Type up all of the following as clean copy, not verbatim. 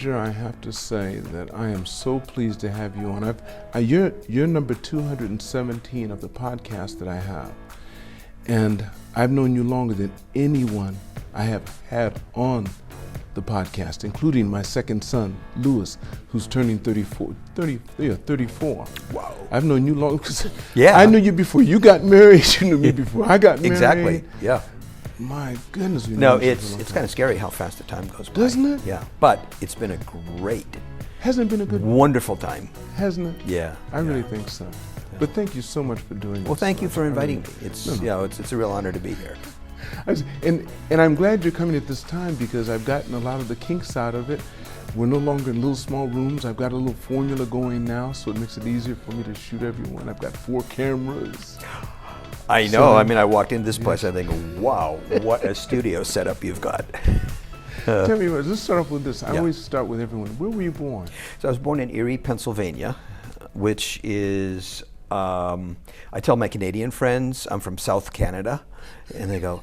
Roger, I have to say that I am so pleased to have you on. You're number 217 of the podcast that I have. And I've known you longer than anyone I have had on the podcast, including my second son, Louis, who's turning 34. Wow. I've known you long because Yeah. I knew you before you got married. You knew me before I got married. Exactly. Yeah. My goodness. No, it's kind of scary how fast the time goes by. Doesn't it? Yeah. But it's been a great, Hasn't it been a good wonderful time. Hasn't it? Yeah. I really think so. But thank you so much for doing this. Well, thank you for inviting me. It's It's a real honor to be here. And I'm glad you're coming at this time because I've gotten a lot of the kinks out of it. We're no longer in little small rooms. I've got a little formula going now, so it makes it easier for me to shoot everyone. I've got 4 cameras. I know. I walked into this place, I think, wow, what a studio setup you've got. Tell me, let's start off with this. I always start with everyone. Where were you born? So I was born in Erie, Pennsylvania, which is, I tell my Canadian friends I'm from South Canada, and they go,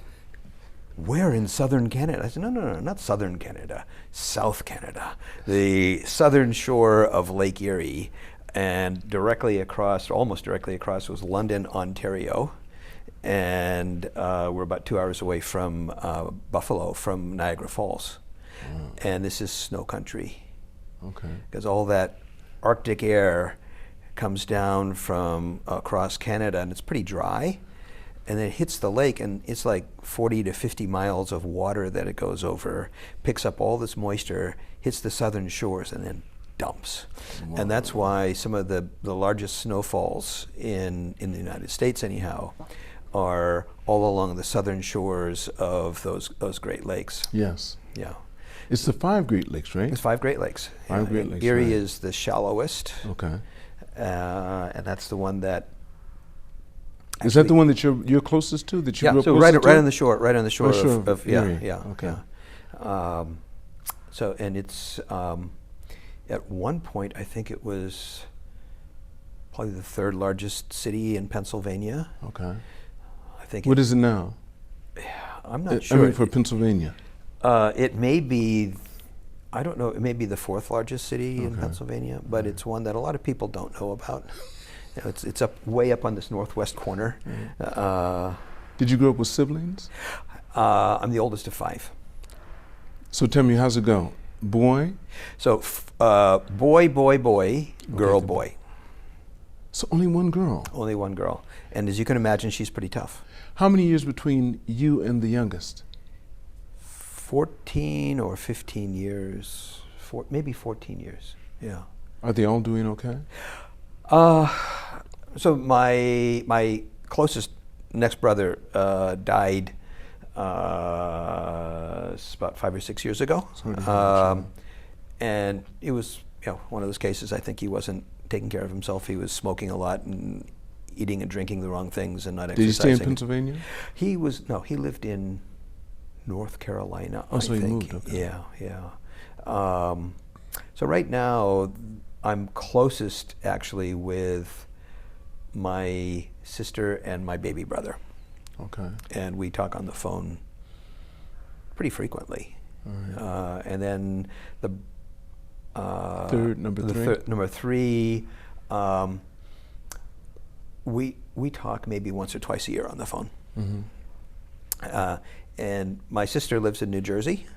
where in southern Canada? I said, no, not southern Canada, South Canada. The southern shore of Lake Erie, and almost directly across was London, Ontario. And we're about 2 hours away from Buffalo, from Niagara Falls. Wow. And this is snow country. Okay. Because all that Arctic air comes down from across Canada, and it's pretty dry. And then it hits the lake, and it's like 40 to 50 miles of water that it goes over, picks up all this moisture, hits the southern shores, and then dumps. Wow. And that's why some of the largest snowfalls in the United States, anyhow, are all along the southern shores of those Great Lakes. Yes. Yeah. It's the 5 Great Lakes, right? It's 5 Great Lakes. Five Great Lakes. Erie right. is the shallowest. Okay. And that's the one that. Is that the one that you're closest to? That you grew up so closest to? right on the shore of Erie. yeah. Okay. So and it's at one point I think it was probably the 3rd largest city in Pennsylvania. Okay. I think. What is it now? I'm not sure. I mean, for Pennsylvania. It may be. I don't know. It may be the 4th largest city in Pennsylvania, but it's one that a lot of people don't know about. You know, it's way up on this northwest corner. Did you grow up with siblings? I'm the oldest of 5. So tell me, how's it go? Boy? So boy, girl, boy. So only one girl? Only one girl. And as you can imagine, she's pretty tough. How many years between you and the youngest? 14 or 15 years. Maybe 14 years, yeah. Are they all doing okay? So my closest next brother died about 5 or 6 years ago, and it was one of those cases. I think he wasn't taking care of himself. He was smoking a lot and eating and drinking the wrong things and not exercising. Did he stay in Pennsylvania? He lived in North Carolina. Oh, so I he think. moved. Okay. Yeah. So right now, I'm closest actually with my sister and my baby brother. Okay. And we talk on the phone pretty frequently. Right. And then the number 3, we talk maybe once or twice a year on the phone. Mm-hmm. And my sister lives in New Jersey,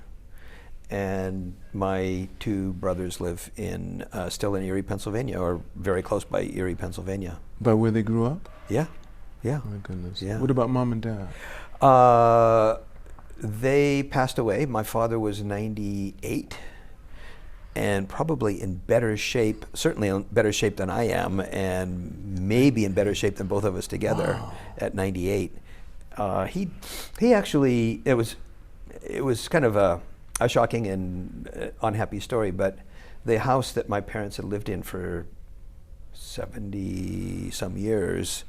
and my 2 brothers live still in Erie, Pennsylvania, or very close by Erie, Pennsylvania. By where they grew up? Yeah. My goodness. Yeah. What about mom and dad? They passed away. My father was 98, and probably in better shape, certainly in better shape than I am, and maybe in better shape than both of us together. Wow. At 98. He actually, it was kind of a shocking and unhappy story, but the house that my parents had lived in for 70 some years,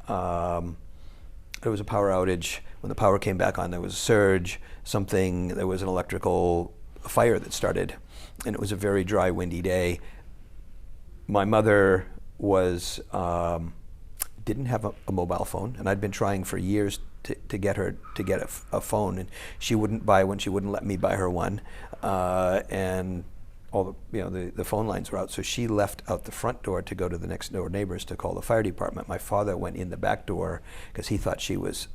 there was a power outage. When the power came back on, there was a surge, there was an electrical fire that started, and it was a very dry, windy day. My mother didn't have a mobile phone, and I'd been trying for years to get her to get a phone, and she wouldn't buy one. She wouldn't let me buy her one, and all the phone lines were out. So she left out the front door to go to the next door neighbors to call the fire department. My father went in the back door because he thought she was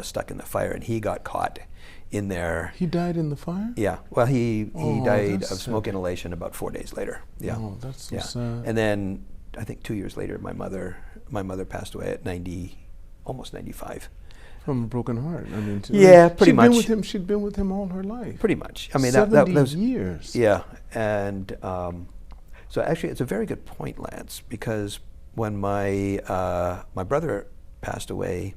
stuck in the fire, and he got caught in there. He died in the fire? Yeah. Well, he died of that's smoke sad. inhalation about 4 days later. Yeah. Oh, that's so yeah. sad. And then I think 2 years later, my mother passed away at 90, almost 95. From a broken heart. I mean, Yeah, pretty much. She'd been with him all her life. Pretty much. I mean, 70 that was years. Yeah, and so actually, it's a very good point, Lance, because when my brother passed away,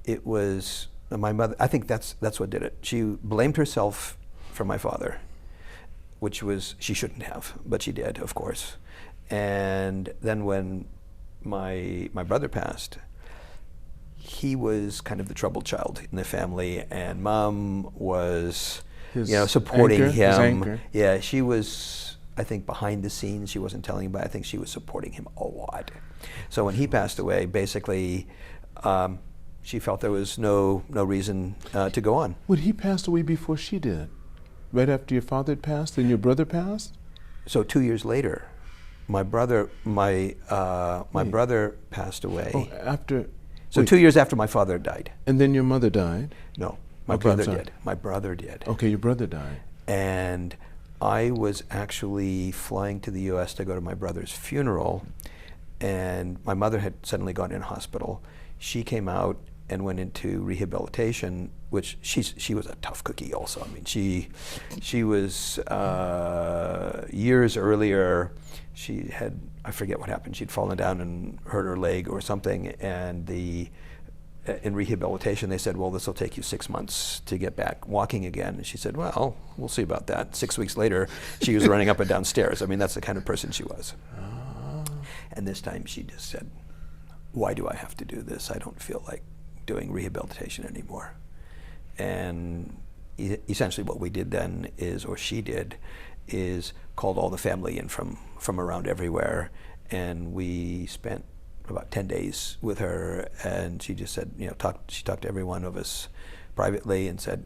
it was my mother. I think that's what did it. She blamed herself for my father, which was she shouldn't have, but she did, of course. And then when my brother passed, he was kind of the troubled child in the family, and Mom was, supporting anchor, his him. anchor. Yeah, she was, I think, behind the scenes. She wasn't telling him, but I think she was supporting him a lot. So when he passed away, basically, she felt there was no reason to go on. Well, he passed away before she did. Right after your father had passed, and your brother passed? So 2 years later, my brother passed away. Oh, after. So 2 years after my father died. And then your mother died? No, my Okay, brother I'm sorry. did. My brother did. Okay, your brother died. And I was actually flying to the U.S. to go to my brother's funeral, and my mother had suddenly gone in hospital. She came out and went into rehabilitation, which she was a tough cookie also. I mean, she was, years earlier, she had, I forget what happened, she'd fallen down and hurt her leg or something, and in rehabilitation they said, well, this will take you 6 months to get back walking again. And she said, well, we'll see about that. 6 weeks later, she was running up and down stairs. I mean, that's the kind of person she was. And this time she just said, why do I have to do this? I don't feel like doing rehabilitation anymore. And essentially what we did then is, or she did, is called all the family in from around everywhere, and we spent about 10 days with her, and she just said, she talked to every one of us privately and said,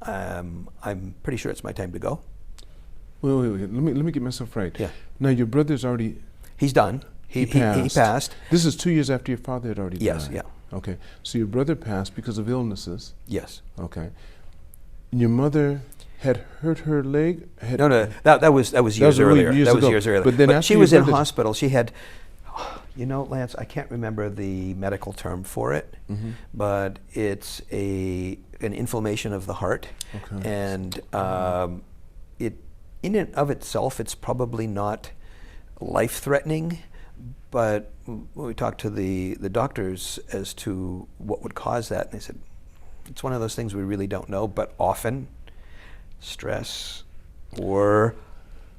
I'm pretty sure it's my time to go. Wait. Let me get myself right. Yeah. Now, your brother's already... He's done. He passed. This is 2 years after your father had already died? Yes, yeah. Okay, so your brother passed because of illnesses. Yes. Okay. And your mother had hurt her leg? No, that was years earlier. That was years earlier. But then after she was in brother... hospital. She had, Lance, I can't remember the medical term for it, but it's an inflammation of the heart. Okay. And it, in and of itself, it's probably not life-threatening, but we talked to the doctors as to what would cause that, and they said, it's one of those things we really don't know, but often stress or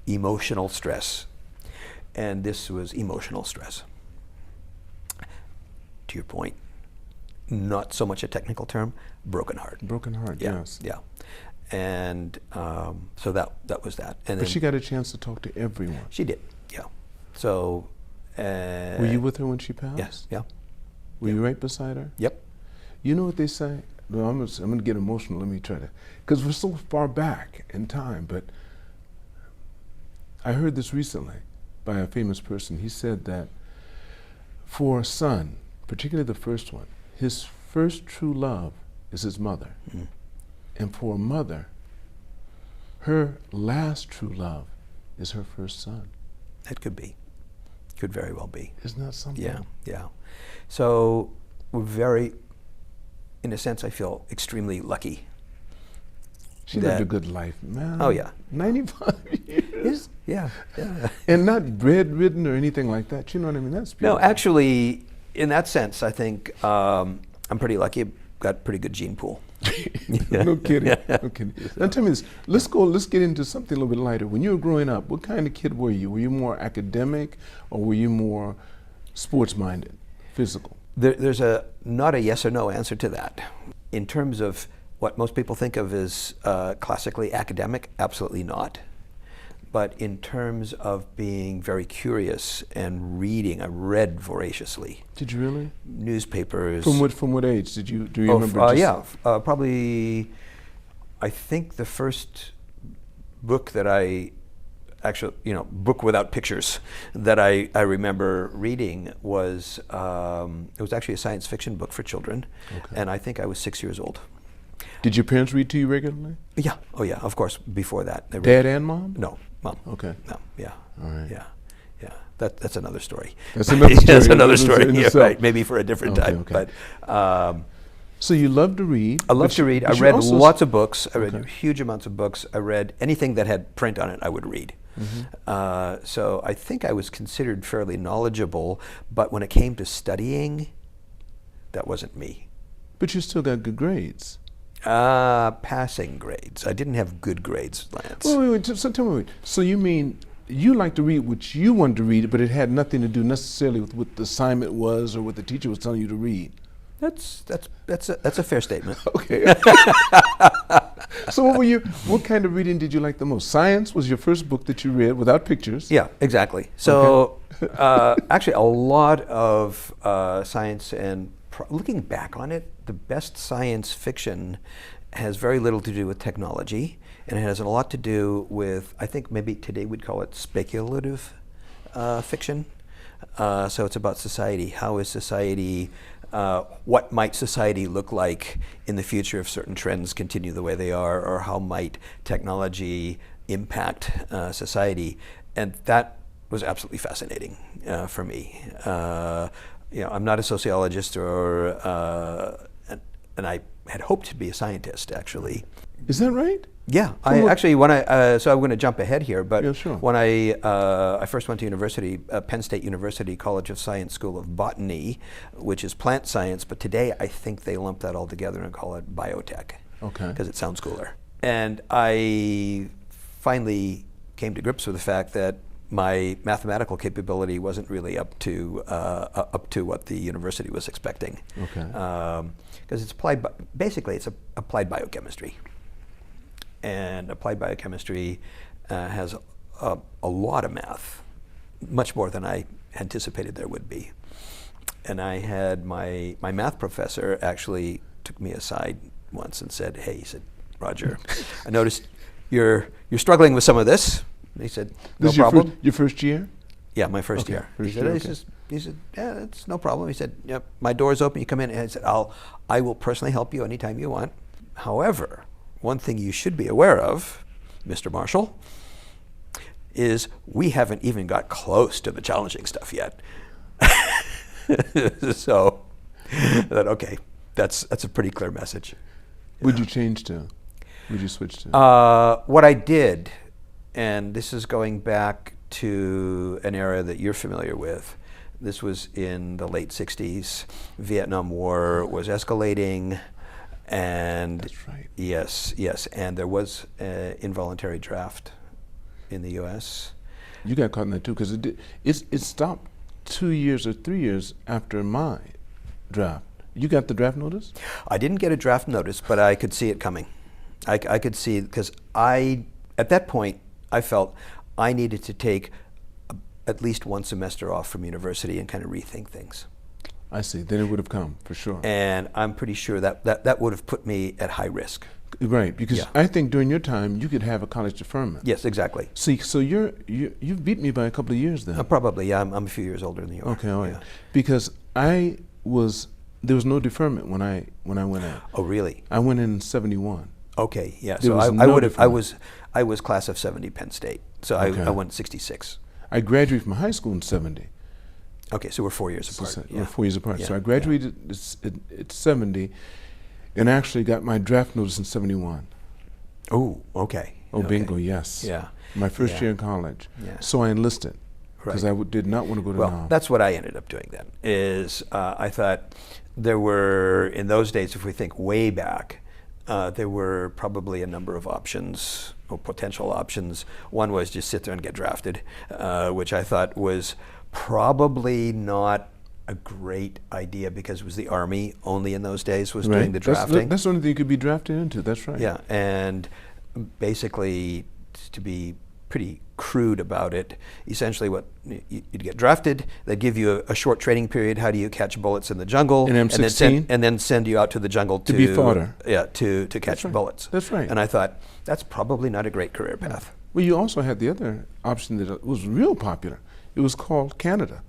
emotional stress. And this was emotional stress. To your point, not so much a technical term, broken heart. Broken heart, Yeah, yes. yeah. And so that was that. And But then she got a chance to talk to everyone. she did, yeah. So. Were you with her when she passed? Yes, yeah. Were you right beside her? Yep. You know what they say? No, I'm going to get emotional. Let me try to, because we're so far back in time. But I heard this recently by a famous person. He said that for a son, particularly the first one, his first true love is his mother. Mm. And for a mother, her last true love is her first son. That could be. Could very well be. Isn't that something? Yeah, yeah. So we're very, in a sense, I feel extremely lucky. She lived a good life, man. Oh, yeah. 95 years. Yeah, yeah. And not bedridden or anything like that. You know what I mean? That's beautiful. No, actually, in that sense, I think I'm pretty lucky. I've got a pretty good gene pool. No kidding. No kidding. Now tell me this. Let's get into something a little bit lighter. When you were growing up, what kind of kid were you? Were you more academic or were you more sports-minded, physical? There's not a yes or no answer to that. In terms of what most people think of as classically academic, absolutely not. But in terms of being very curious and reading, I read voraciously. Did you really? Newspapers. From what age do you remember? Probably. I think the first book that I actual, book without pictures that I remember reading was, it was actually a science fiction book for children. Okay. And I think I was 6 years old. Did your parents read to you regularly? Yeah. Oh, yeah. Of course. Before that, they Dad and mom? No, mom. Okay. No. Yeah. All right. Yeah. Yeah. That's another story. That's another story. That's another story. In Yeah, itself. right. Maybe for a different time. Okay. But so you love to read. I love to read. I but you read also lots of books. I read Okay. huge amounts of books. I read anything that had print on it. I would read. So I think I was considered fairly knowledgeable. But when it came to studying, that wasn't me. But you still got good grades. Passing grades. I didn't have good grades, Lance. Wait. So tell me, so you mean you like to read what you wanted to read, but it had nothing to do necessarily with what the assignment was or what the teacher was telling you to read? That's a fair statement. Okay. So what kind of reading did you like the most? Science was your first book that you read without pictures. Yeah, exactly. So actually a lot of science, and looking back on it, the best science fiction has very little to do with technology, and it has a lot to do with, I think maybe today we'd call it speculative fiction. So it's about society. How is society, what might society look like in the future if certain trends continue the way they are, or how might technology impact society? And that was absolutely fascinating for me. I'm not a sociologist, and I had hoped to be a scientist, actually. Is that right? Yeah, I actually, so I'm going to jump ahead here, but Yeah, sure. when I first went to university, Penn State University College of Science School of Botany, which is plant science, but today I think they lump that all together and call it biotech. Okay. Because it sounds cooler. And I finally came to grips with the fact that my mathematical capability wasn't really up to what the university was expecting. Okay. Because it's basically it's applied biochemistry. And applied biochemistry has a lot of math, much more than I anticipated there would be. And I had my math professor actually took me aside once and said, "Hey," he said, "Roger, I noticed you're struggling with some of this." And he said, "No problem." Your first year? Yeah, my first year. He said, "Yeah, it's no problem." He said, "Yep, my door's open. You come in." And I said, I will personally help you anytime you want. However, one thing you should be aware of, Mr. Marshall, is we haven't even got close to the challenging stuff yet." So I thought, okay, that's a pretty clear message. Would you change to? Would you switch to? What I did, and this is going back to an era that you're familiar with. This was in the late 60s. Vietnam War was escalating. And That's right. Yes, and there was an involuntary draft in the U.S. You got caught in that too, because it stopped 2 years or 3 years after my draft. You got the draft notice? I didn't get a draft notice, but I could see it coming. I could see, because at that point, I felt I needed to take at least one semester off from university and kind of rethink things. I see. Then it would have come, for sure. And I'm pretty sure that would have put me at high risk. Right, because Yeah. I think during your time, you could have a college deferment. Yes, exactly. See, so you've beat me by a couple of years then. Probably, yeah. I'm a few years older than you are. Okay, all right. Yeah. Because there was no deferment when I went in. Oh, really? I went in 71. Okay, yeah. There So was I no would have. deferment. I was class of 70 Penn State. So Okay. I went 66. I graduated from high school in 70. Okay, so we're 4 years apart. So Yeah. we're 4 years apart. Yeah, So I graduated at 70 and actually got my draft notice in 71. Oh, okay. Oh, Okay. bingo, yes. Yeah. My first Yeah. year in college. Yeah. So I enlisted because Right. I did not want to go to Well, Nam. that's what I ended up doing then, is I thought there were, in those days, if we think way back, there were probably a number of options, or potential options. One was just sit there and get drafted, which I thought was probably not a great idea, because it was the Army only in those days was doing the drafting. That's the only thing you could be drafted into. That's right. Yeah, and basically, to be pretty crude about it, essentially what you'd get drafted, they'd give you a short training period. How do you catch bullets in the jungle? An M16? And then send you out to the jungle To be fodder. Yeah, to catch right. bullets. That's right. And I thought, that's probably not a great career path. Well, you also had the other option that was real popular. It was called Canada.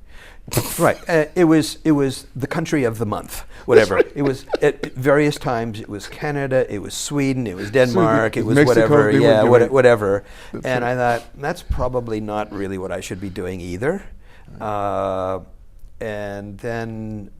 Right. It was the country of the month, whatever. Right. It was at various times. It was Canada. It was Sweden. It was Denmark. It was Mexico, whatever. Yeah, right. whatever. That's And right. I thought that's probably not really what I should be doing either. And then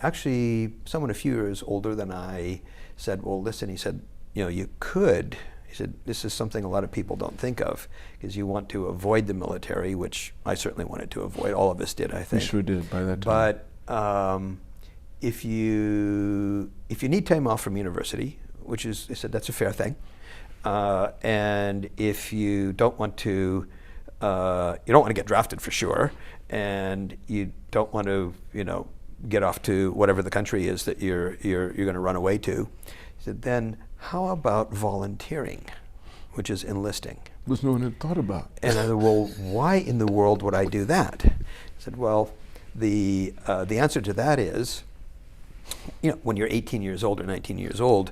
actually, someone a few years older than I said, "Well, listen," he said, "you could." He said, "This is something a lot of people don't think of, because you want to avoid the military," which I certainly wanted to avoid. All of us did, I We think. sure did by that time. But if you need time off from university, which is, I said, that's a fair thing, and if you don't want to, get drafted for sure, and you don't want to, get off to whatever the country is that you're going to run away to, he said, then how about volunteering, which is enlisting? Was no one had thought about. And I said, well, why in the world would I do that? He said, well, the answer to that is, when you're 18 years old or 19 years old,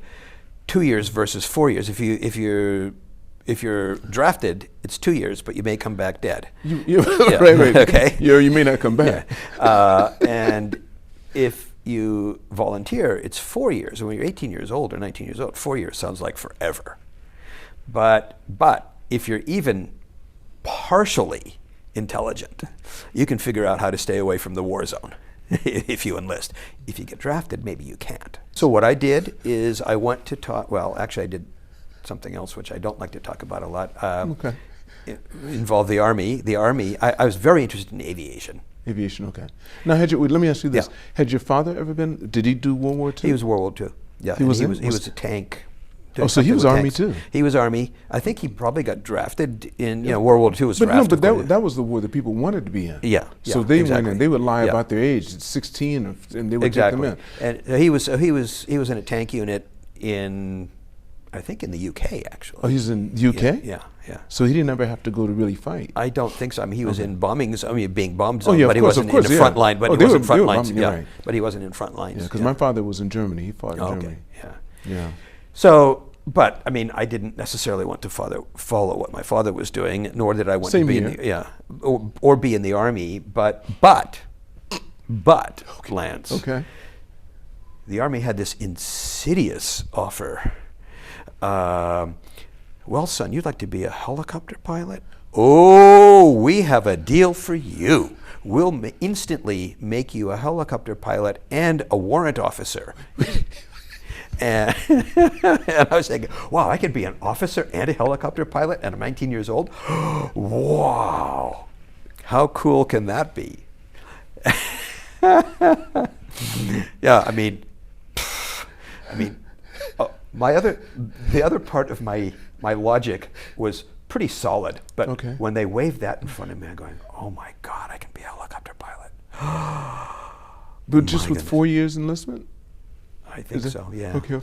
2 years versus 4 years. If you're drafted, it's 2 years, but you may come back dead. Right. Okay. You may not come back. Yeah. And if you volunteer, it's 4 years. And when you're 18 years old or 19 years old, 4 years sounds like forever. But if you're even partially intelligent, you can figure out how to stay away from the war zone if you enlist. If you get drafted, maybe you can't. So what I did is I went to talk, well, actually I did something else which I don't like to talk about a lot. Okay. It involved the Army. I was very interested in aviation. Aviation, okay. Now, let me ask you this. Yeah. Had your father ever been, did he do World War II? He was World War II. Yeah, He was he in- was a tank. Oh, so he Something was with Army tanks. too? He was Army. I think he probably got drafted in, World War II was But no, drafted. but that was the war that people wanted to be in. Yeah. So yeah, they exactly. went in. They would lie Yeah. about their age, at 16, and they would Exactly. take them in. And he was in a tank unit in, I think, in the UK actually. Oh, he's in the UK? Yeah. So he didn't ever have to go to really fight. I don't think so. I mean, he was in bombings. I mean, being bombed zone, yeah, but of he course, wasn't of course, in the yeah. front line. But Oh, he they wasn't were front lines. bombing, you're Yeah, right. but he wasn't in front lines. Yeah, because my father was in Germany. He fought in Germany. Yeah. Yeah. So, but I mean, I didn't necessarily want to follow what my father was doing, nor did I want Same to be here. in the, or be in the Army. But Lance, Okay. the Army had this insidious offer. Well, son, you'd like to be a helicopter pilot? Oh, we have a deal for you. We'll instantly make you a helicopter pilot and a warrant officer. And I was thinking, wow, I could be an officer and a helicopter pilot, and I'm 19 years old. Wow, how cool can that be? Yeah, I mean, the other part of my logic was pretty solid, but Okay. when they waved that in front of me, I'm going, oh my God, I can be a helicopter pilot. But just My with goodness. 4 years enlistment? I think so, yeah. Okay.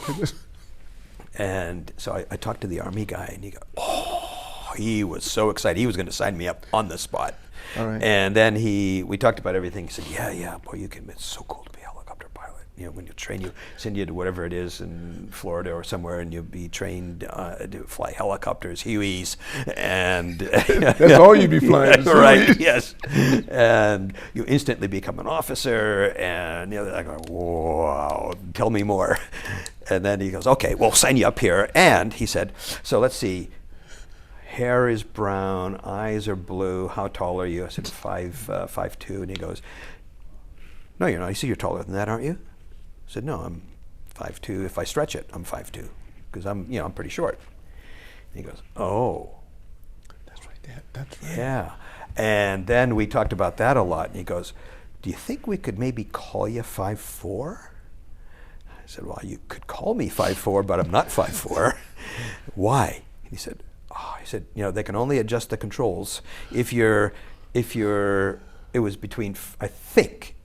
And so I talked to the Army guy, and he goes, oh, he was so excited. He was going to sign me up on the spot. All right. And then we talked about everything. He said, yeah, boy, it's so cool to be a helicopter pilot. When you train, send you to whatever it is in Florida or somewhere, and you'll be trained to fly helicopters, Hueys, and That's all you'd be flying. is right? Hueys. Yes, and you instantly become an officer, and I go, wow, tell me more. And then he goes, okay, we'll sign you up here. And he said, so let's see. Hair is brown, eyes are blue. How tall are you? I said 5'2", and he goes, no, you're not. I see you're taller than that, aren't you? I said, no, I'm 5'2". If I stretch it, I'm 5'2", because I'm pretty short. And he goes, oh. That's right, Dad. That's right. Yeah. And then we talked about that a lot, and he goes, do you think we could maybe call you 5'4"? I said, well, you could call me 5'4", but I'm not 5'4". Why? And he said, they can only adjust the controls if you're, it was between, I think,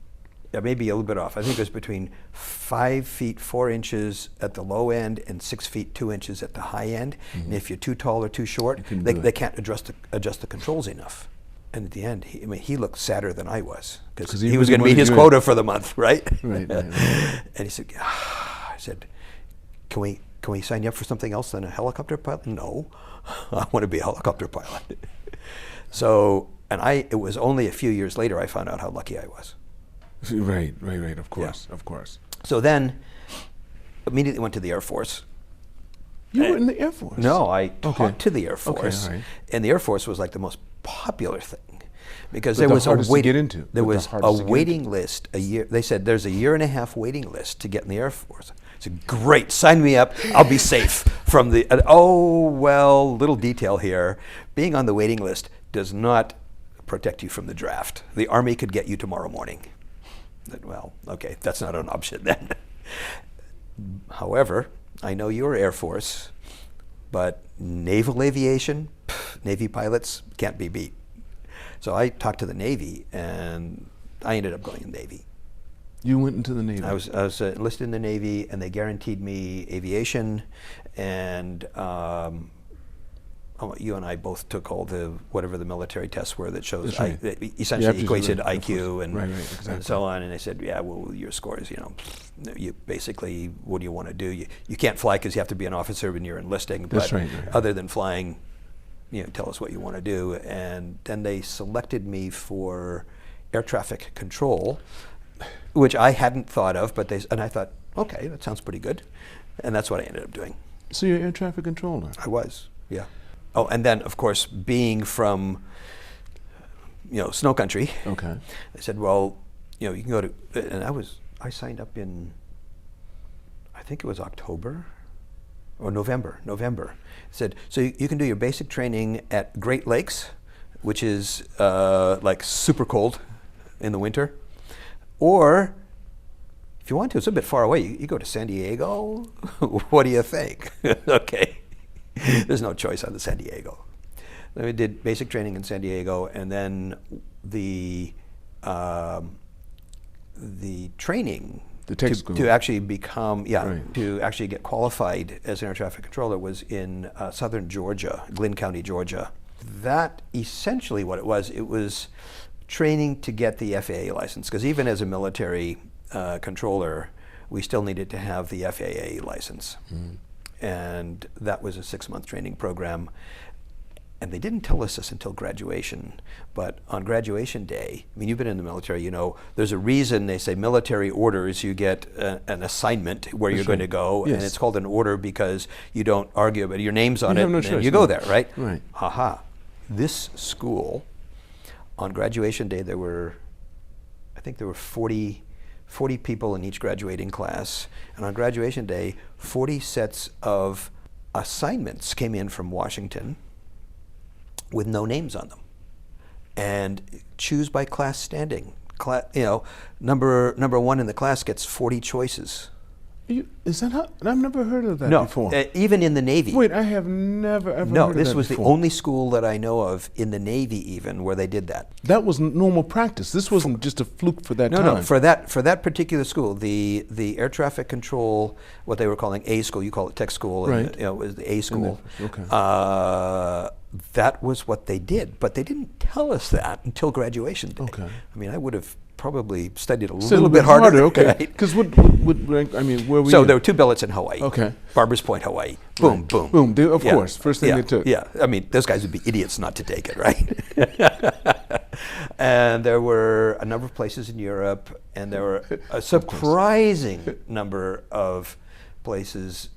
maybe a little bit off. I think it was between 5 feet 4 inches at the low end and 6 feet 2 inches at the high end. Mm-hmm. And if you're too tall or too short, they can't adjust the controls enough. And at the end, he looked sadder than I was, because he was going to meet his quota for the month, right? Right. And he said, I said, can we sign you up for something else than a helicopter pilot? No. I want to be a helicopter pilot. So, it was only a few years later I found out how lucky I was. Right, of course, of course. So then, immediately went to the Air Force. You were in the Air Force? No, I taught to the Air Force. Okay, all right. And the Air Force was like the most popular thing. Because But there the was hardest to get into. There But the was hardest a to get waiting list a year. They said there's a 1.5 year waiting list to get in the Air Force. I said, great, sign me up. I'll be safe from the. Little detail here. Being on the waiting list does not protect you from the draft. The Army could get you tomorrow morning. Well, okay, that's not an option then. However, I know you're Air Force, but naval aviation, Navy pilots can't be beat. So I talked to the Navy, and I ended up going in the Navy. You went into the Navy? I was enlisted in the Navy, and they guaranteed me aviation, and you and I both took all whatever the military tests were that shows that essentially equates to IQ and so on. And they said, yeah, well, your scores, you basically, what do you want to do? You can't fly because you have to be an officer when you're enlisting. That's but right. Other than flying, tell us what you want to do. And then they selected me for air traffic control, which I hadn't thought of, and I thought, okay, that sounds pretty good. And that's what I ended up doing. So you're air traffic controller? I was, yeah. Oh, and then, of course, being from, snow country. Okay. They said, well, you can go to, and I signed up in, I think it was October or November. Said, so you can do your basic training at Great Lakes, which is like super cold in the winter, or if you want to, it's a bit far away. You go to San Diego. What do you think? Okay. There's no choice on the San Diego. Then we did basic training in San Diego, and then the training to actually become to actually get qualified as an air traffic controller was in southern Georgia, Glynn County, Georgia. That essentially what it was training to get the FAA license, because even as a military controller, we still needed to have the FAA license. Mm. And that was a 6-month training program. And they didn't tell us this until graduation. But on graduation day, you've been in the military, there's a reason they say military orders, you get an assignment where you're going to go. Yes. And it's called an order because you don't argue about it. Your name's on it, and you go there, right? Right. Aha. This school, on graduation day, I think there were 40 people in each graduating class, and on graduation day, 40 sets of assignments came in from Washington with no names on them. And choose by class standing. Number one in the class gets 40 choices. Is that how? I've never heard of that before. Even in the Navy. Wait, I have never ever heard of that before. No, this was the only school that I know of in the Navy even where they did that. That was normal practice. This wasn't just a fluke for that time. No, for that particular school, the air traffic control, what they were calling A school, you call it tech school, right. And, it was the A school. Okay. That was what they did, but they didn't tell us that until graduation day. Okay. I would have probably studied a little bit harder. Okay. Because where were So you? there were 2 billets in Hawaii. Okay. Barbers Point, Hawaii. Boom, boom. Boom. Of course. First thing they took. Yeah. Those guys would be idiots not to take it, right? And there were a number of places in Europe, and there were a surprising number of places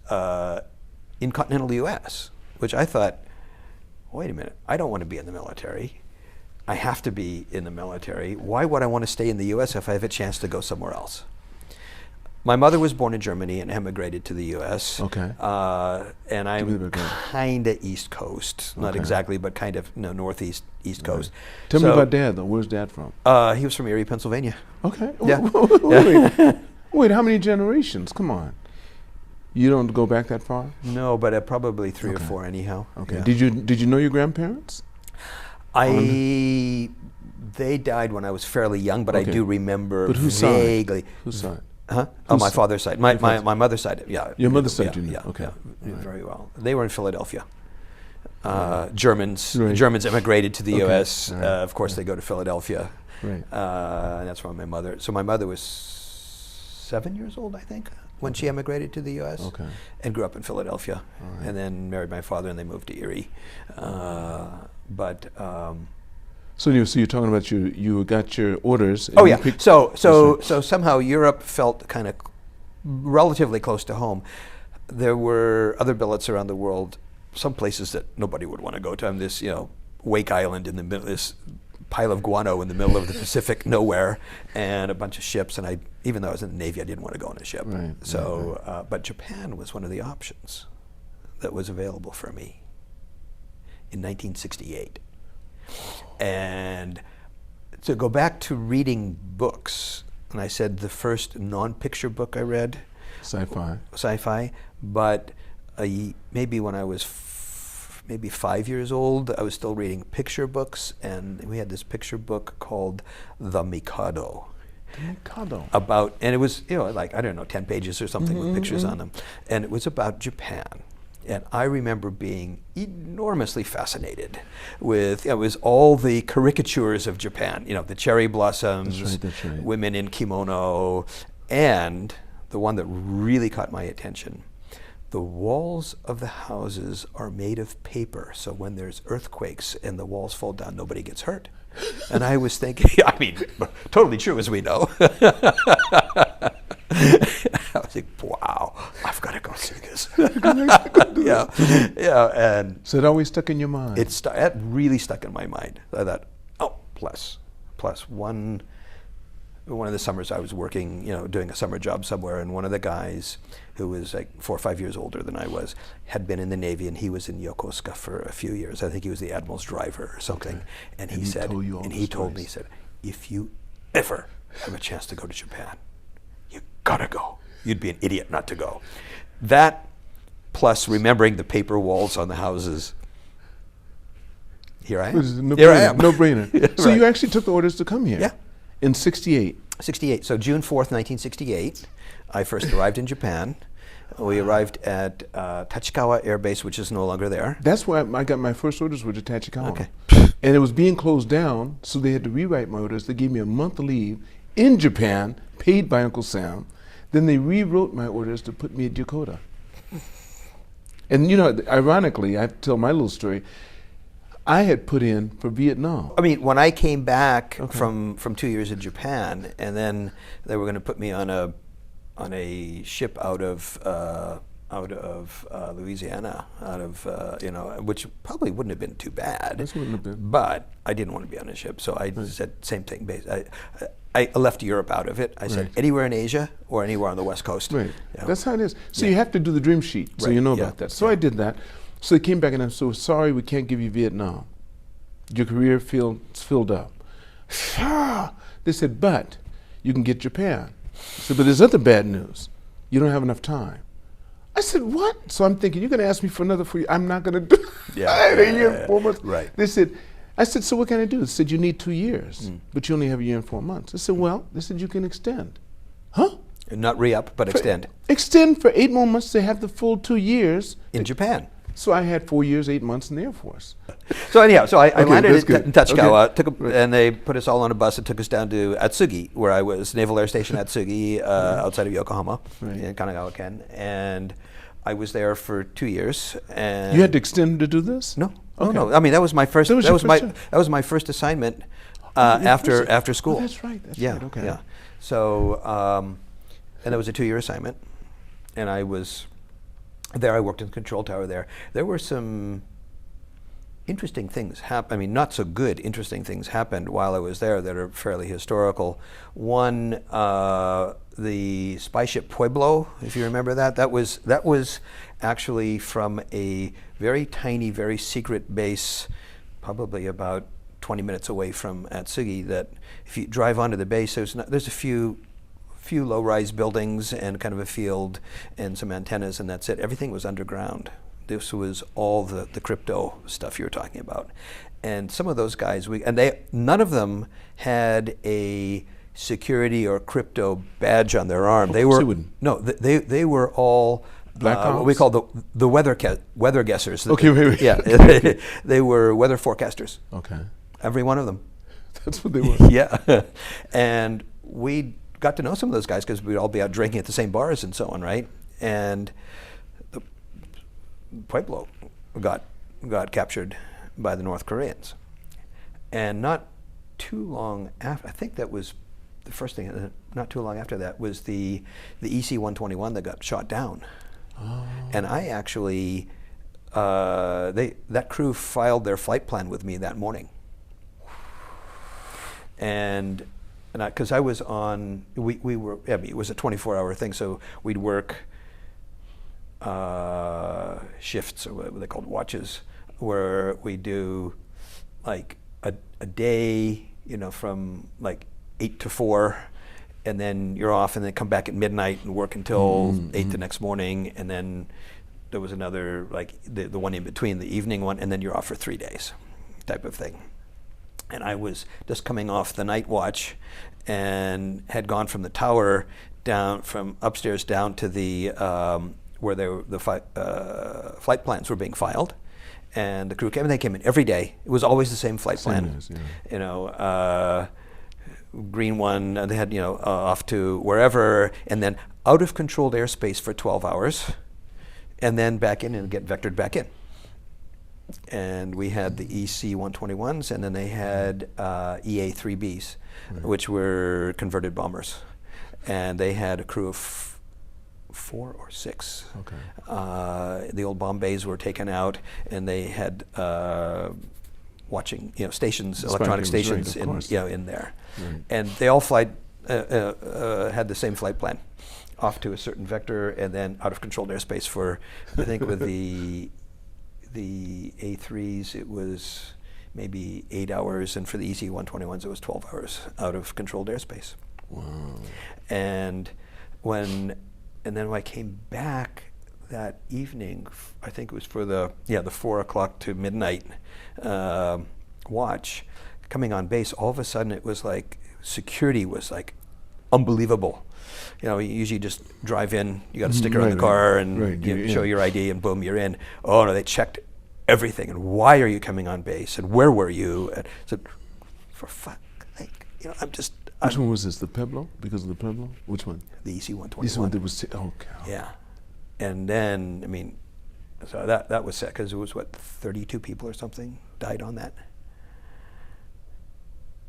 in continental U.S., which I thought, wait a minute, I don't want to be in the military. I have to be in the military. Why would I want to stay in the U.S. if I have a chance to go somewhere else? My mother was born in Germany and emigrated to the U.S. Okay. And I'm kind of East Coast, not exactly, but kind of Northeast, East Coast. Tell me about Dad, though. Where's Dad from? He was from Erie, Pennsylvania. Okay. Yeah. Wait, how many generations? Come on. You don't go back that far? No, but probably 3 or 4 anyhow. Okay. Yeah. Did you know your grandparents? They died when I was fairly young, but I do remember vaguely. Whose side? Huh? Oh, my father's side. My mother's side, yeah. Your mother's side, yeah, okay. Yeah, very well. They were in Philadelphia. Germans immigrated to the U.S. Right. Of course, they go to Philadelphia. Right. And that's where my mother. So my mother was 7 years old, I think. when she emigrated to the U.S. Okay. And grew up in Philadelphia, All right. and then married my father, and they moved to Erie. So you're talking about you got your orders. And Oh you yeah. picked- So somehow Europe felt kind of relatively close to home. There were other billets around the world, some places that nobody would want to go to. I mean, this Wake Island in the middle, this pile of guano in the middle of the Pacific, nowhere, and a bunch of ships. And even though I was in the Navy, I didn't want to go on a ship. Right, So, but Japan was one of the options that was available for me in 1968. And to go back to reading books, and I said the first non-picture book I read, sci-fi, but maybe when I was maybe 5 years old, I was still reading picture books, and we had this picture book called The Mikado. Mikado. And it was, like, I don't know, 10 pages or something with pictures on them. And it was about Japan. And I remember being enormously fascinated with, it was all the caricatures of Japan, the cherry blossoms, That's right. women in kimono, and the one that really caught my attention, the walls of the houses are made of paper, so when there's earthquakes and the walls fall down, nobody gets hurt. And I was thinking, I mean, totally true as we know. I was like, wow, I've got to go see this. Yeah. And so it always stuck in your mind. It really stuck in my mind. I thought, plus one of the summers I was working, doing a summer job somewhere, and one of the guys who was like 4 or 5 years older than I was had been in the Navy, and he was in Yokosuka for a few years. I think he was the admiral's driver or something. Okay. And he said, told you all the told me, he said, if you ever have a chance to go to Japan, you gotta go. You'd be an idiot not to go. That, plus remembering the paper walls on the houses. Here I am. Here I am. No brainer. So Right. you actually took the orders to come here? Yeah. In 68? 68. So June 4th, 1968, I first arrived in Japan. We arrived at Tachikawa Air Base, which is no longer there. That's where I got my first orders, were to Tachikawa. Okay. And it was being closed down, so they had to rewrite my orders. They gave me a month of leave in Japan, paid by Uncle Sam. Then they rewrote my orders to put me at Dakota. And ironically, I have to tell my little story. I had put in for Vietnam. I mean, when I came back from 2 years in Japan, and then they were going to put me on a ship out of Louisiana, which probably wouldn't have been too bad. This wouldn't have been. But I didn't want to be on a ship, so I said same thing. I left Europe out of it. I said anywhere in Asia or anywhere on the West Coast. Right. That's how it is. So you have to do the dream sheet, so you know about that. So I did that. So they came back and I'm so sorry we can't give you Vietnam. Your career field's filled up. They said, but you can get Japan. I said, but there's other bad news. You don't have enough time. I said, what? So I'm thinking, you're going to ask me for another 4 years. I'm not going to do it. I had a year and 4 months. Right. I said, so what can I do? They said, you need 2 years, but you only have a year and 4 months. I said, well, they said you can extend. Huh? And not re-up, but extend. Extend for 8 more months to have the full 2 years. In Japan. So I had 4 years, 8 months in the Air Force. So anyhow, I landed in Tachikawa, Okay. and they put us all on a bus and took us down to Atsugi, where I was, Naval Air Station Atsugi, outside of Yokohama, in Kanagawa-ken. And I was there for 2 years. And You had to extend to do this? No. Okay. No. I mean, that was my first. That was my first assignment after school. Oh, that's right. Okay. Yeah. So, and that was a 2-year assignment, and I was there. I worked in the control tower there. There were some interesting things happen. I mean, not so good. Interesting things happened while I was there that are fairly historical. One, the spy ship Pueblo, if you remember that. That was actually from a very tiny, very secret base, probably about 20 minutes away from Atsugi. That if you drive onto the base, there's a few low-rise buildings and kind of a field and some antennas, and that's it. Everything was underground. This was all the crypto stuff you were talking about. And some of those guys, none of them had a security or crypto badge on their arm. They were all what we call the weather guessers. Okay, wait. Yeah, they were weather forecasters. Okay. Every one of them. That's what they were. Yeah, and we got to know some of those guys because we'd all be out drinking at the same bars and so on, right? And the Pueblo got captured by the North Koreans. And not too long after, I think that was the first thing, not too long after that was the EC-121 that got shot down. Oh. And I actually, that crew filed their flight plan with me that morning. And because I was on, we were, I mean, it was a 24-hour thing, so we'd work shifts, or what they called watches, where we do like a day, you know, from like 8 to 4, and then you're off, and then come back at midnight and work until 8 the next morning, and then there was another, like the one in between, the evening one, and then you're off for 3 days, type of thing. And I was just coming off the night watch and had gone from the tower down, from upstairs down to the where the flight plans were being filed. And the crew came, and they came in every day. It was always the same flight plan. As, yeah. You know, green one, they had, you know, off to wherever, and then out of controlled airspace for 12 hours, and then back in and get vectored back in. And we had the EC-121s, and then they had EA-3Bs, which were converted bombers. And they had a crew of 4 or 6. Okay. The old bomb bays were taken out, and they had watching, you know, stations, electronic stations, right, in there. Right. And they all had the same flight plan, off to a certain vector, and then out of controlled airspace for, I think with the A3s, it was maybe 8 hours, and for the EC-121s, it was 12 hours out of controlled airspace. Wow. And then when I came back that evening, I think it was for the 4 o'clock to midnight watch, coming on base, all of a sudden it was like security was like unbelievable. You know, you usually just drive in, you got a sticker on the car, and you show your ID, and boom, you're in. Oh no, they checked everything, and why are you coming on base, and where were you? And I said, for fuck, like, you know, Which one was this? The Pueblo? Because of the Pueblo? Which one? The EC-121. This one that was, okay. Yeah. And then, I mean, so that was sad, because it was, what, 32 people or something died on that?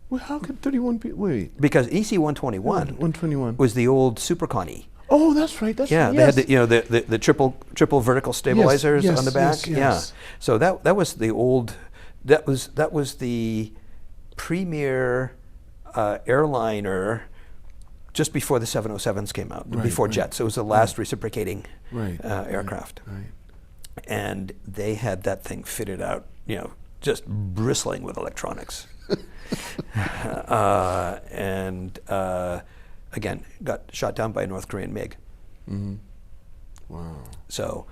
Well, how could 31 people, wait. Because EC-121 was the old Super Connie. Oh, that's right. That's yeah, right. They had the, you know, the triple vertical stabilizers on the back. Yes. Yeah. So that was the old, that was the premier airliner just before the 707s came out, before jets. It was the last reciprocating aircraft. Right. And they had that thing fitted out, you know, just bristling with electronics. And again, got shot down by a North Korean MiG. Mm-hmm. Wow. So,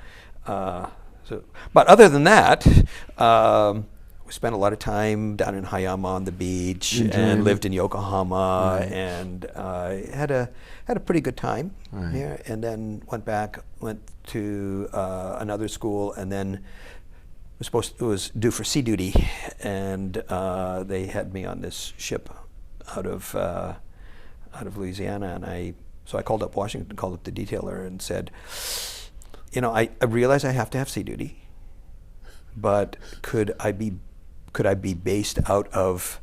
but other than that, we spent a lot of time down in Hayama on the beach, and lived in Yokohama, and had a pretty good time here. And then went to another school, and then was due for sea duty, and they had me on this ship out of Louisiana, and so I called up Washington, called up the detailer, and said, you know, I realize I have to have sea duty, but could I be based out of,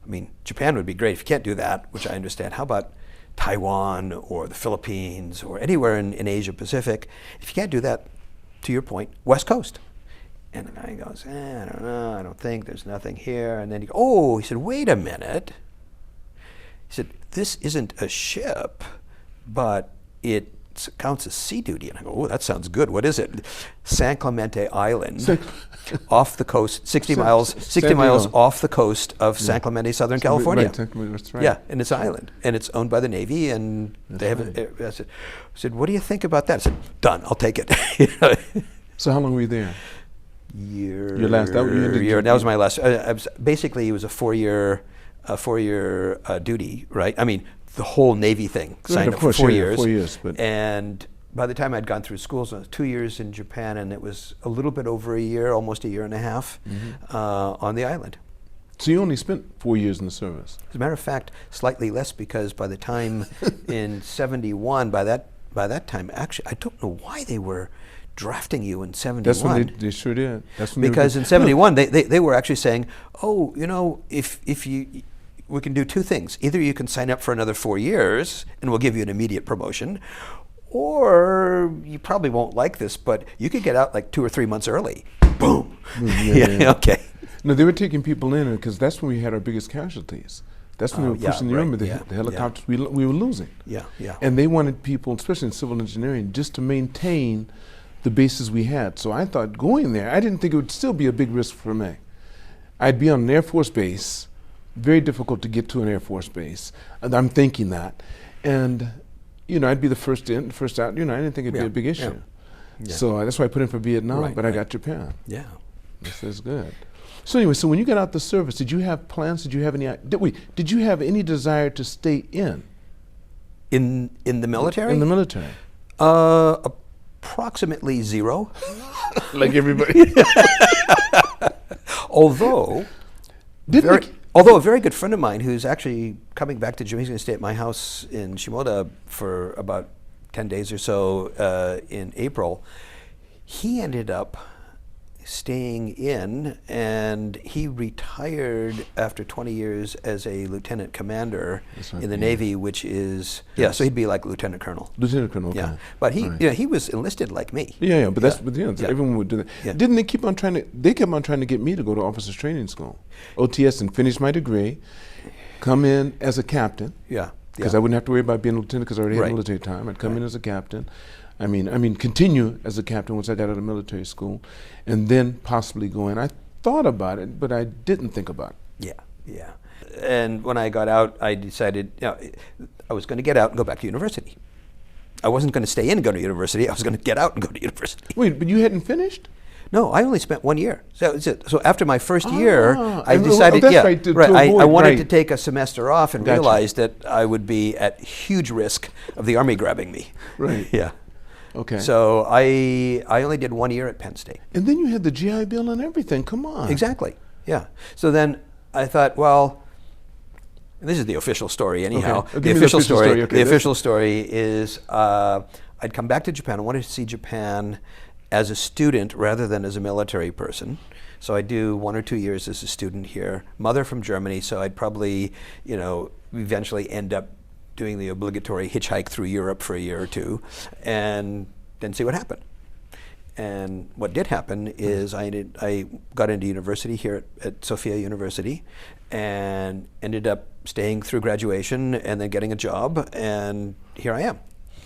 I mean, Japan would be great if you can't do that, which I understand. How about Taiwan or the Philippines or anywhere in Asia Pacific? If you can't do that, to your point, West Coast. And the guy goes, I don't know, I don't think, there's nothing here. And then he said, wait a minute. He said, this isn't a ship, but it counts as sea duty. And I go, oh, that sounds good. What is it? San Clemente Island, off the coast, 60 miles off the coast of San Clemente, Southern California. That's right. Yeah, and it's an island, and it's owned by the Navy, and they have I said, what do you think about that? I said, done, I'll take it. So how long were you there? Year. Your last, that was my last. Basically, it was a four-year duty, right? I mean, the whole Navy thing, signed up for 4 years. 4 years, but and by the time I'd gone through schools, 2 years in Japan, and it was a little bit over a year, almost a year and a half, on the island. So you only spent 4 years in the service. As a matter of fact, slightly less, because by the time in 71, by that time, actually, I don't know why they were drafting you in 71. That's when they sure did. That's when because in 71, they were actually saying, oh, you know, if we can do two things. Either you can sign up for another 4 years and we'll give you an immediate promotion, or you probably won't like this, but you could get out like 2 or 3 months early. Boom. Yeah. Okay. No, they were taking people in because that's when we had our biggest casualties. That's when we were pushing, remember, the helicopters we were losing. Yeah, yeah. And they wanted people, especially in civil engineering, just to maintain the bases we had. So I thought going there, I didn't think it would still be a big risk for me. I'd be on an Air Force base, very difficult to get to an Air Force base. And I'm thinking that. And, you know, I'd be the first in, first out. You know, I didn't think it'd be a big issue. Yeah. So that's why I put in for Vietnam, but I got Japan. Yeah. That's good. So anyway, so when you got out the service, did you have plans? Did you have any? Did you have any desire to stay in? In the military? In the military. Approximately zero. Like everybody. Although a very good friend of mine who's actually coming back to Japan, he's going to stay at my house in Shimoda for about 10 days or so in April. He ended up staying in, and he retired after 20 years as a lieutenant commander in the Navy, which is, so he'd be like lieutenant colonel. Lieutenant colonel, okay. Yeah, but he was enlisted like me. Yeah, but everyone would do that. Yeah. Didn't they keep on trying to, they kept on trying to get me to go to officers training school, OTS, and finish my degree, come in as a captain. Yeah. Because I wouldn't have to worry about being a lieutenant because I already had military time. I'd come in as a captain. I mean, continue as a captain once I got out of military school, and then possibly go in. I thought about it, but I didn't think about it. Yeah. And when I got out, I decided, I was going to get out and go back to university. I wasn't going to stay in and go to university. I was going to get out and go to university. Wait, but you hadn't finished? No, I only spent 1 year. So after my first year, I decided, I wanted to take a semester off and realized that I would be at huge risk of the Army grabbing me. Right. Yeah. Okay. So I only did 1 year at Penn State. And then you had the GI Bill and everything. Come on. Exactly. Yeah. So then I thought, well, this is the official story anyhow. Okay. The official story. Okay, the official story is I'd come back to Japan. I wanted to see Japan as a student rather than as a military person. So I do 1 or 2 years as a student here. Mother from Germany, so I'd probably, eventually end up doing the obligatory hitchhike through Europe for a year or two, and then see what happened. And what did happen is I got into university here at Sophia University, and ended up staying through graduation and then getting a job, and here I am.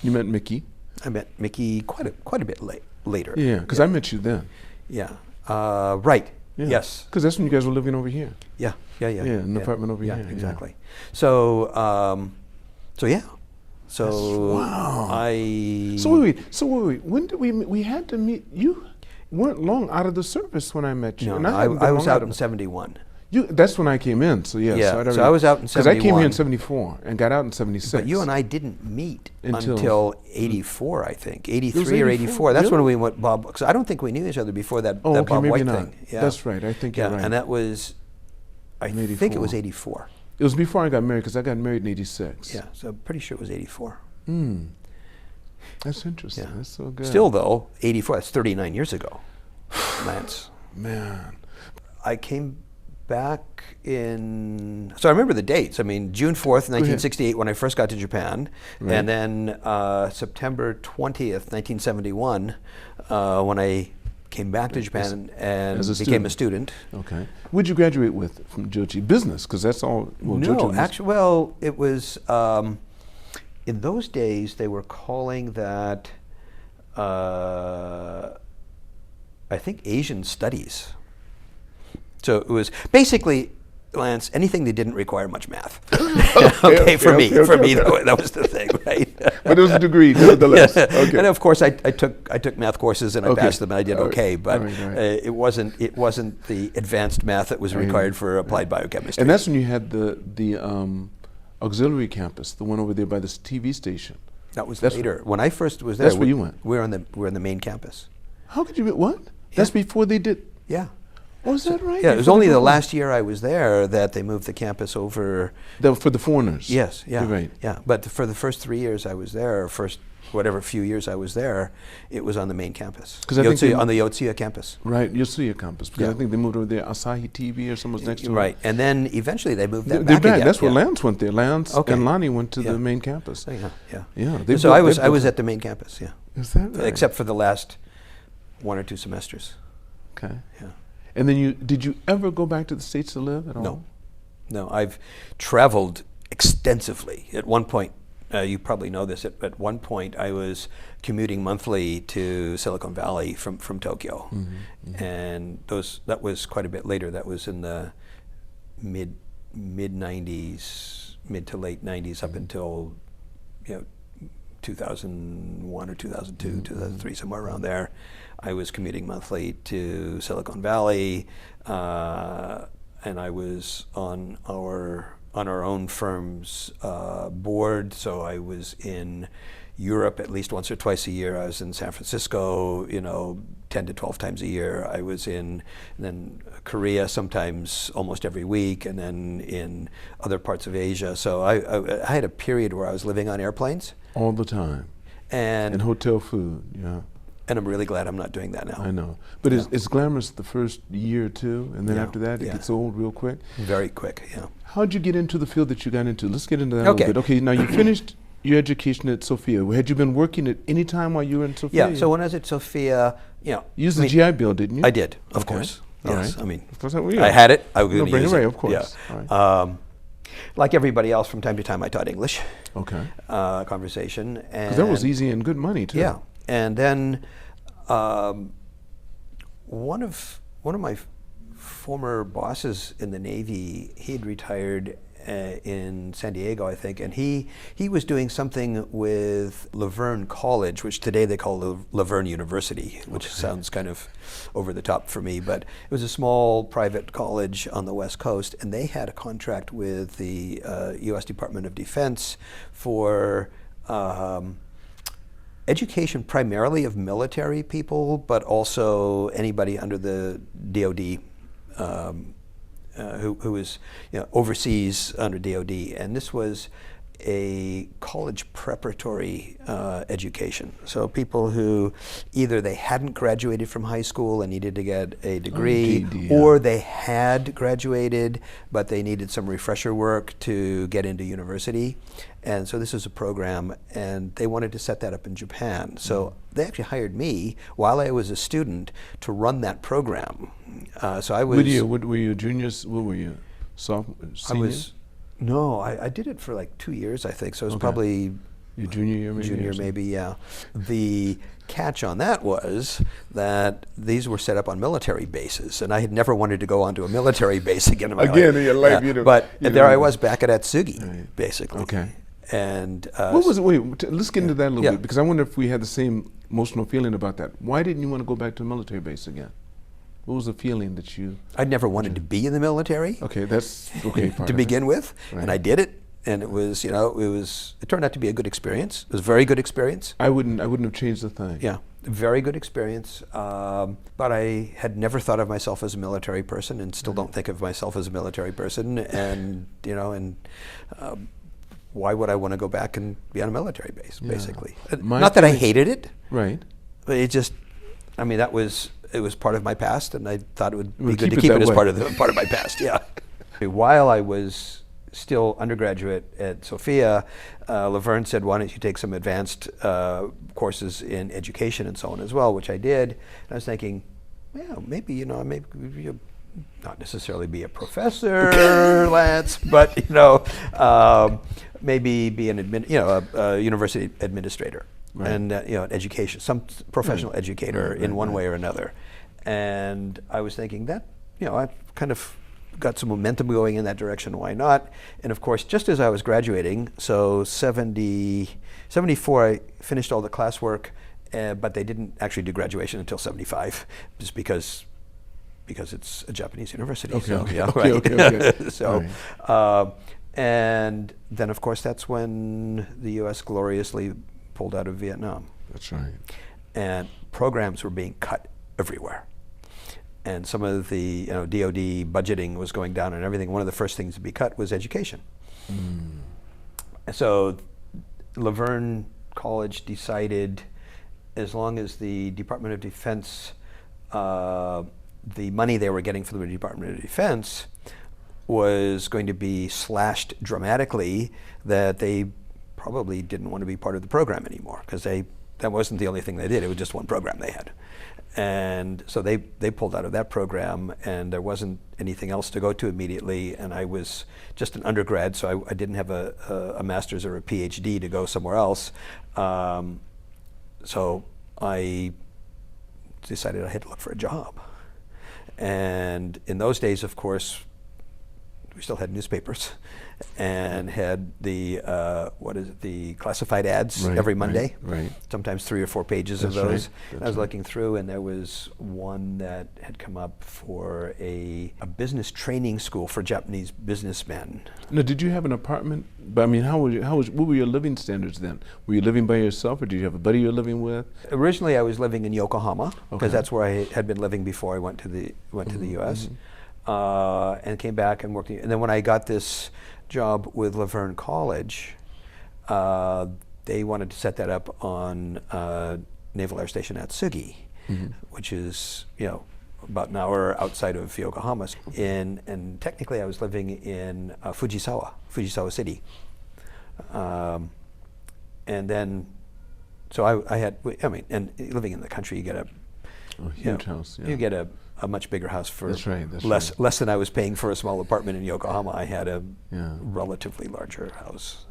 You met Mickey? I met Mickey quite a bit later. Yeah, because I met you then. Yeah. Right. Yeah. Yes. Because that's when you guys were living over here. Yeah. Yeah, in the apartment over here. Exactly. Yeah. So. So wow. So wait. When did we had to meet? You weren't long out of the service when I met you. No, I was out in 71. That's when I came in. So yes. Yeah. So I was out in 71. Because I came here in 74 and got out in 76. But you and I didn't meet until 84, I think. 83 or 84. That's when we went, Bob. Because I don't think we knew each other before that Bob White thing. Yeah. That's right. I think you're right. And that was, I think it was 84. It was before I got married, because I got married in 86. Yeah, so I'm pretty sure it was 84. That's interesting. Yeah. That's so good. Still, though, 84, that's 39 years ago, Lance. Man. I came back in, so I remember the dates. I mean, June 4th, 1968, when I first got to Japan, and then September 20th, 1971, when I came back to Japan and became a student. Okay. What'd you graduate with from Jochi? Business, because that's all. Well, no, actually, well, it was, in those days, they were calling that, I think, Asian Studies. So it was basically, Lance, anything that didn't require much math. For me, that was the thing, right? But it was a degree, nevertheless. Okay. And of course, I took math courses and I passed them and I did okay, but it wasn't the advanced math that was required for applied biochemistry. And that's when you had the auxiliary campus, the one over there by this TV station. That's later. When I first was there, that's where you went. We were on the main campus. How could you? What? Yeah. That's before they did. Yeah. Oh, is that right? Yeah, it You was flew only the abroad. last year I was there that they moved the campus over. For the foreigners. Yes, yeah, You're right. yeah. But for the first 3 years I was there, or first whatever few years I was there, it was on the main campus. 'Cause I think they- on the Yotsuya campus. Right, Yosuya campus, because Yeah. I think they moved over there. Asahi TV or someone's next to it. Right, and then eventually they moved that They're back back. again. That's where yeah. Lance went there. Lance Okay. and Lonnie went to Yeah. the main campus. Yeah, yeah. Yeah. And so I was at the main campus, yeah. Is that right? Except for the last 1 or 2 semesters. Okay. Yeah. And then did you ever go back to the States to live at all? No. No, I've traveled extensively. At one point, you probably know this, at one point I was commuting monthly to Silicon Valley from Tokyo. And that was quite a bit later. That was in the mid 90s, mid to late 90s, up until 2001 or 2002, 2003, somewhere around there. I was commuting monthly to Silicon Valley, and I was on our own firm's board. So I was in Europe at least once or twice a year. I was in San Francisco, 10 to 12 times a year. I was in then Korea sometimes almost every week, and then in other parts of Asia. So I had a period where I was living on airplanes. All the time. And hotel food, yeah. And I'm really glad I'm not doing that now. I know. But it's glamorous the first year or two, and then Yeah, after that it yeah. gets old real quick. Very quick, yeah. How'd you get into the field that you got into? Let's get into that Okay. a little bit. Okay, now you finished your education at Sophia. Had you been working at any time while you were in Sophia? Yeah, so when I was at Sophia, You used the GI Bill, didn't you? I did, of Okay. course. All Yes, right. I mean, Of course, I had it, I was No going to use brainer, it. of course. Yeah. All right. Like everybody else, from time to time I taught English Okay. conversation. Because that was easy and good money, too. Yeah, and then one of my former bosses in the Navy, he had retired in San Diego, I think, and he was doing something with Laverne College, which today they call Laverne University, which sounds kind of over the top for me, but it was a small private college on the West Coast, and they had a contract with the U.S. Department of Defense for education primarily of military people, but also anybody under the DoD who is overseas under DoD. And this was a college preparatory education. So people who either they hadn't graduated from high school and needed to get a degree, GED, or they had graduated but they needed some refresher work to get into university. And so this was a program, and they wanted to set that up in Japan. So they actually hired me while I was a student to run that program. So I was. What were you, juniors? What were you? Sophomore? Seniors? No, I did it for like 2 years, I think. So it was probably your junior year, maybe? junior, maybe, yeah. The catch on that was that these were set up on military bases, and I had never wanted to go onto a military base again in my life. In your life, you know. But there I was back at Atsugi, basically. Okay. And What was it? Wait, let's get into that a little Yeah. bit, because I wonder if we had the same emotional feeling about that. Why didn't you want to go back to a military base again? What was the feeling that you... I'd never wanted to be in the military. Okay, that's okay. To begin with, Right. and I did it, and it was, it turned out to be a good experience. It was a very good experience. I wouldn't have changed a thing. Yeah, very good experience. But I had never thought of myself as a military person, and still don't think of myself as a military person. And why would I want to go back and be on a military base? Yeah. Basically, My not that I feeling- hated it, Right. but it just, it was part of my past, and I thought it would be We'll good to keep it keep that it as way. part of my past. Yeah. While I was still undergraduate at Sophia, Laverne said, "Why don't you take some advanced courses in education and so on as well?" Which I did. And I was thinking, well, maybe not necessarily be a professor, Lance, but maybe be a university administrator. Right. And education, some professional educator in one way or another. And I was thinking that, I've kind of got some momentum going in that direction, why not? And of course, just as I was graduating, so 74, I finished all the classwork, but they didn't actually do graduation until 75, just because it's a Japanese university. Okay. So, Right. and then of course that's when the U.S. gloriously pulled out of Vietnam. That's right. And programs were being cut everywhere. and some of the DoD budgeting was going down and everything. One of the first things to be cut was education. So Laverne College decided, as long as the Department of Defense, the money they were getting from the Department of Defense was going to be slashed dramatically, that they probably didn't want to be part of the program anymore, because that wasn't the only thing they did. It was just one program they had. And so they pulled out of that program, and there wasn't anything else to go to immediately. And I was just an undergrad, so I didn't have a master's or a PhD to go somewhere else. So I decided I had to look for a job. And in those days, of course, we still had newspapers and had the the classified ads every Monday. Right. Sometimes 3 or 4 pages That's of those. right. I was looking through, and there was one that had come up for a business training school for Japanese businessmen. Now, did you have an apartment? But I mean, what were your living standards then? Were you living by yourself, or did you have a buddy you were living with? Originally, I was living in Yokohama, because Okay. that's where I had been living before I went to the U.S. And came back and worked. And then when I got this job with Laverne College, they wanted to set that up on Naval Air Station Atsugi, which is about an hour outside of Yokohama. And technically, I was living in Fujisawa City. And then, so I had, and living in the country, you get a huge house. Yeah. you get a much bigger house for That's right. less than I was paying for a small apartment in Yokohama. I had a Yeah. relatively larger house,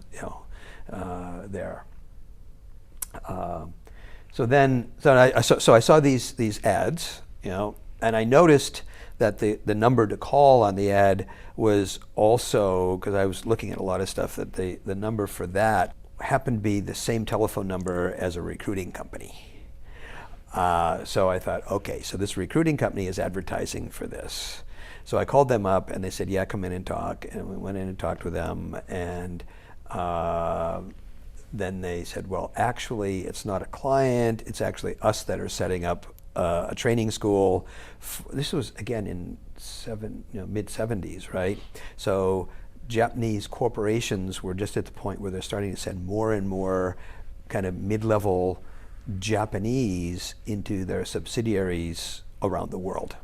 there. So I saw these ads, and I noticed that the number to call on the ad was also, because I was looking at a lot of stuff, that the number for that happened to be the same telephone number as a recruiting company. So I thought, okay, so this recruiting company is advertising for this. So I called them up, and they said, yeah, come in and talk. And we went in and talked with them, and then they said, well, actually, it's not a client. It's actually us that are setting up a training school. This was, again, in mid-'70s, right? So Japanese corporations were just at the point where they're starting to send more and more kind of mid-level Japanese into their subsidiaries around the world.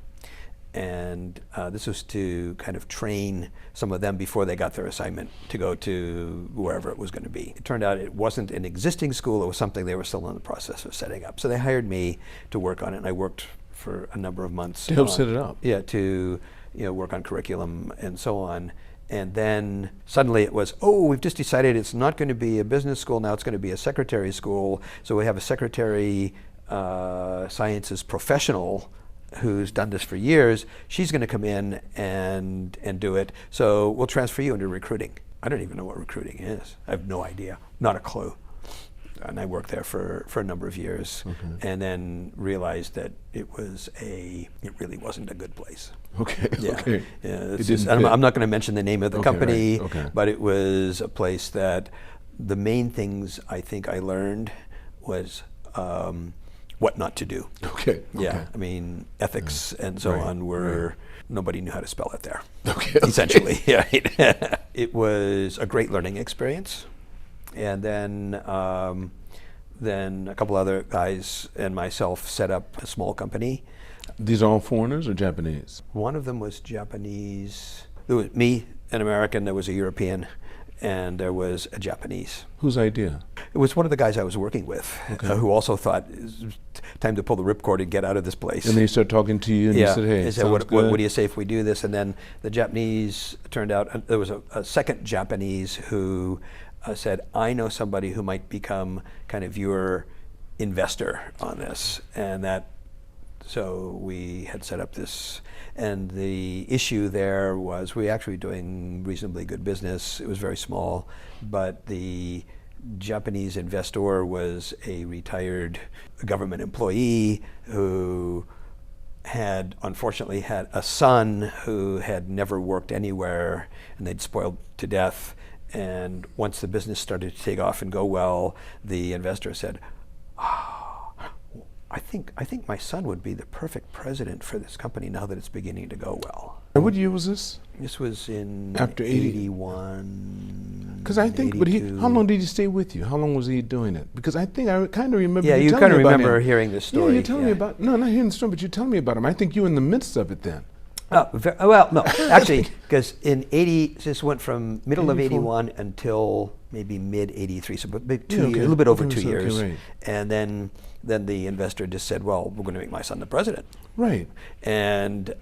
And this was to kind of train some of them before they got their assignment to go to wherever it was going to be. It turned out it wasn't an existing school, it was something they were still in the process of setting up. So they hired me to work on it, and I worked for a number of months. To help set it up. Yeah, to work on curriculum and so on. And then suddenly it was, we've just decided it's not going to be a business school, now it's going to be a secretary school. So we have a secretary sciences professional who's done this for years. She's going to come in and do it. So we'll transfer you into recruiting. I don't even know what recruiting is. I have no idea, not a clue. And I worked there for a number of years, and then realized that it really wasn't a good place. Okay. Yeah. Okay. Yeah, I'm not going to mention the name of the company, right. Okay. but it was a place that the main things I think I learned was what not to do. Okay. Yeah, I mean, ethics and so on were, nobody knew how to spell it there. Okay. Essentially, yeah. It was a great learning experience. And then a couple other guys and myself set up a small company. These are all foreigners or Japanese? One of them was Japanese. There was me, an American, there was a European, and there was a Japanese. Whose idea? It was one of the guys I was working with, who also thought, it's time to pull the ripcord and get out of this place. And they start talking to you, and you said, hey, they said, what do you say if we do this? And then the Japanese, turned out, there was a second Japanese who said, I know somebody who might become kind of your investor on this. And so we had set up this, and the issue there was we were actually doing reasonably good business. It was very small, but the Japanese investor was a retired government employee who had unfortunately had a son who had never worked anywhere, and they'd spoiled to death. And once the business started to take off and go well, the investor said, I think my son would be the perfect president for this company now that it's beginning to go well. And what year was this? This was in After 80 81. Because I think, but how long did he stay with you? How long was he doing it? Because I think I kind of remember. Yeah, you kind of remember hearing this story. Yeah, you're telling me about. No, not hearing the story, but you're telling me about him. I think you were in the midst of it then. Well, no, actually, because in 80, this went from middle of 84. 81 until maybe mid 83, so maybe Yeah, 2 okay. years, a little bit over Okay, 2 so- okay, years. right. And then the investor just said, well, we're going to make my son the president. Right. And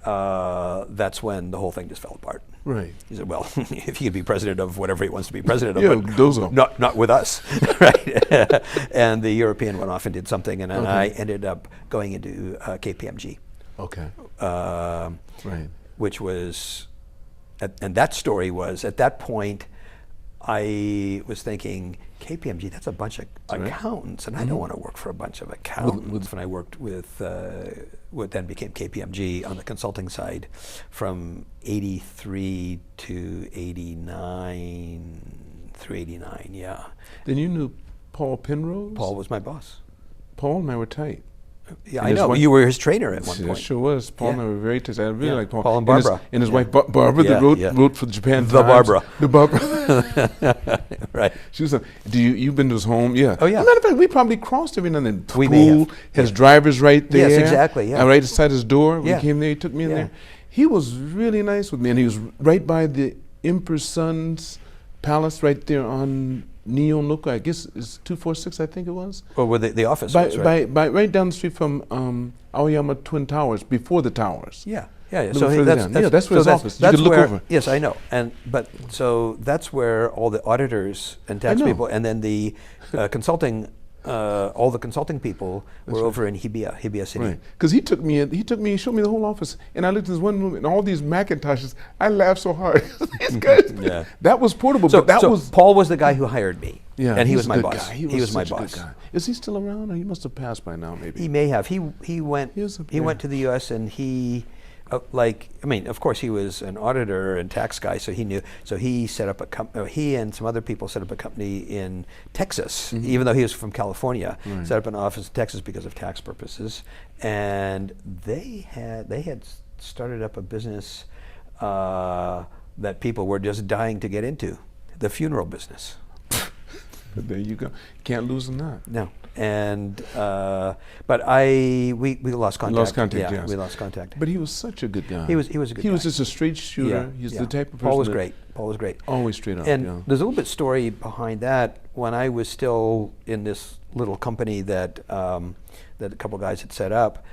that's when the whole thing just fell apart. Right. He said, well, if he could be president of whatever he wants to be president of, Yeah, but those are. not with us, right? And the European went off and did something, and then Okay. I ended up going into KPMG. Okay. Right. Which was, and that story was, at that point, I was thinking, KPMG, that's a bunch of right. accountants, and I don't want to work for a bunch of accountants. When I worked with what then became KPMG on the consulting side from 83 to 89, through 89, yeah. Then you knew Paul Penrose? Paul was my boss. Paul and I were tight. Yeah, And I his know. wife- You were his trainer at one Yes, point. sure was. Paul and I Yeah. were very tight. I really Yeah. like Paul. Paul and his- Barbara. And his Yeah. wife Barbara Yeah, that wrote yeah. wrote for the Japan The Times. Barbara. The Barbara. Right. She was. You've been to his home? Yeah. Oh, yeah. As a matter of fact, we probably crossed every now and then. We Pool, may have. his driver's right there. Yes, exactly, yeah. Right beside his door. Yeah. We came there. He took me in Yeah. there. He was really nice with me, and he was right by the Emperor's Son's palace, right there on Neonoka. I guess it's 246. I think it was. Or where the office was, right? By right down the street from Aoyama Twin Towers, before the towers. Yeah. Little further down. Yeah, that's where his office. You That's could look where, over. Yes, I know. So that's where all the auditors and tax know. people, and then the consulting, all the consulting people were over in Hibiya City. Right, because he took me in. He showed me the whole office, and I looked at this one room and all these Macintoshes. I laughed so hard. These guys, Yeah. that was portable, So, but that so was. Paul was the guy who hired me. Yeah, and he he's was a my good boss. guy. He was my such a good boss. guy. Is he still around? Or he must have passed by now, maybe. He may have. He went. He was He went to the U.S. and he. Of course, he was an auditor and tax guy, so he knew. So he set up a company. He and some other people set up a company in Texas, even though he was from California. Right. Set up an office in Texas because of tax purposes, and they had started up a business that people were just dying to get into, the funeral business. But there you go. Can't lose in that. No, and but we lost contact. Lost contact, Yeah, yes. we lost contact. But he was such a good guy. He was a good guy. He was just a straight shooter. He's the type of person. Paul was that great. Paul was great. Always straight up. And yeah. there's a little bit story behind that. When I was still in this little company that that a couple guys had set up,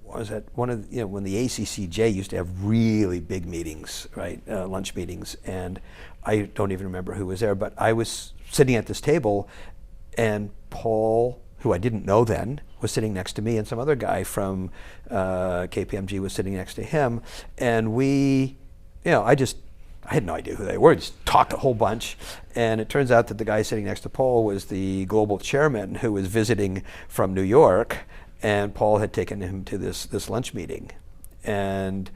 was at one of when the ACCJ used to have really big meetings, right, lunch meetings, and I don't even remember who was there, but I was sitting at this table, and Paul, who I didn't know then, was sitting next to me, and some other guy from KPMG was sitting next to him, and we, I had no idea who they were, just talked a whole bunch, and it turns out that the guy sitting next to Paul was the global chairman who was visiting from New York, and Paul had taken him to this lunch meeting. And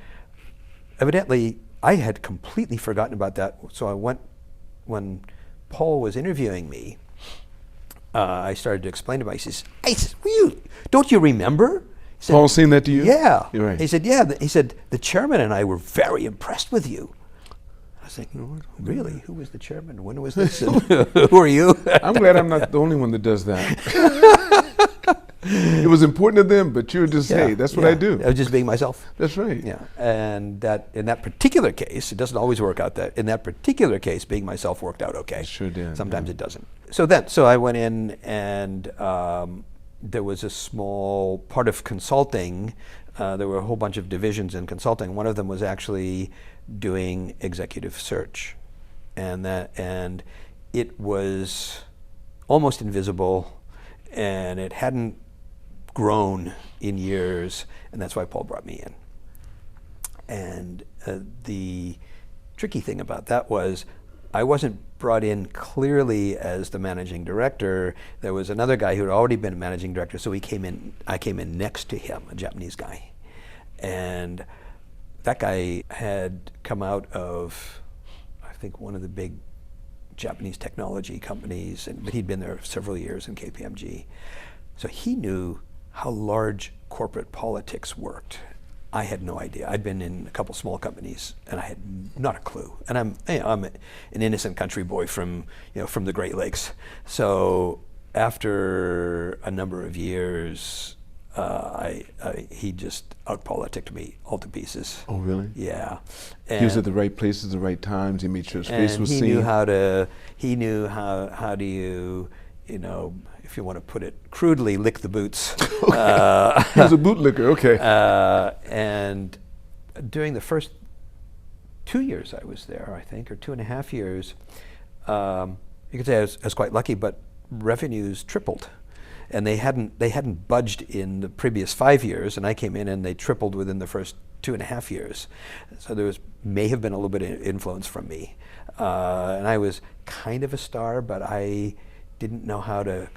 evidently, I had completely forgotten about that, so I went, when Paul was interviewing me, I started to explain to him. He says, don't you remember? He said, Paul saying that to you? Yeah. You're right. He said, yeah. He said, the chairman and I were very impressed with you. I was like, really? Who was the chairman? When was this? And who are you? I'm glad I'm not the only one that does that. It was important to them, but you're just, hey, that's what I do. I was just being myself. That's right. Yeah, and that in that particular case, it doesn't always work out. That in that particular case, being myself worked out okay. It sure did. Sometimes it doesn't. So I went in, and there was a small part of consulting. There were a whole bunch of divisions in consulting. One of them was actually doing executive search, and it was almost invisible, and it hadn't grown in years, and that's why Paul brought me in. And the tricky thing about that was I wasn't brought in clearly as the managing director. There was another guy who had already been a managing director, so I came in next to him, a Japanese guy. And that guy had come out of, I think, one of the big Japanese technology companies, but he'd been there several years in KPMG. So he knew how large corporate politics worked. I had no idea. I'd been in a couple small companies, and I had not a clue. And I'm an innocent country boy from the Great Lakes. So after a number of years, he just outpoliticked me all to pieces. Oh, really? Yeah. He was at the right places, the right times. He made sure his face was seen. He knew how do you, if you want to put it crudely, lick the boots. Okay. He was a bootlicker, okay. And during the first 2 years I was there, I think, or 2.5 years, you could say I was quite lucky, but revenues tripled. And they hadn't budged in the previous 5 years, and I came in and they tripled within the first 2.5 years. So there may have been a little bit of influence from me. And I was kind of a star, but I didn't know how to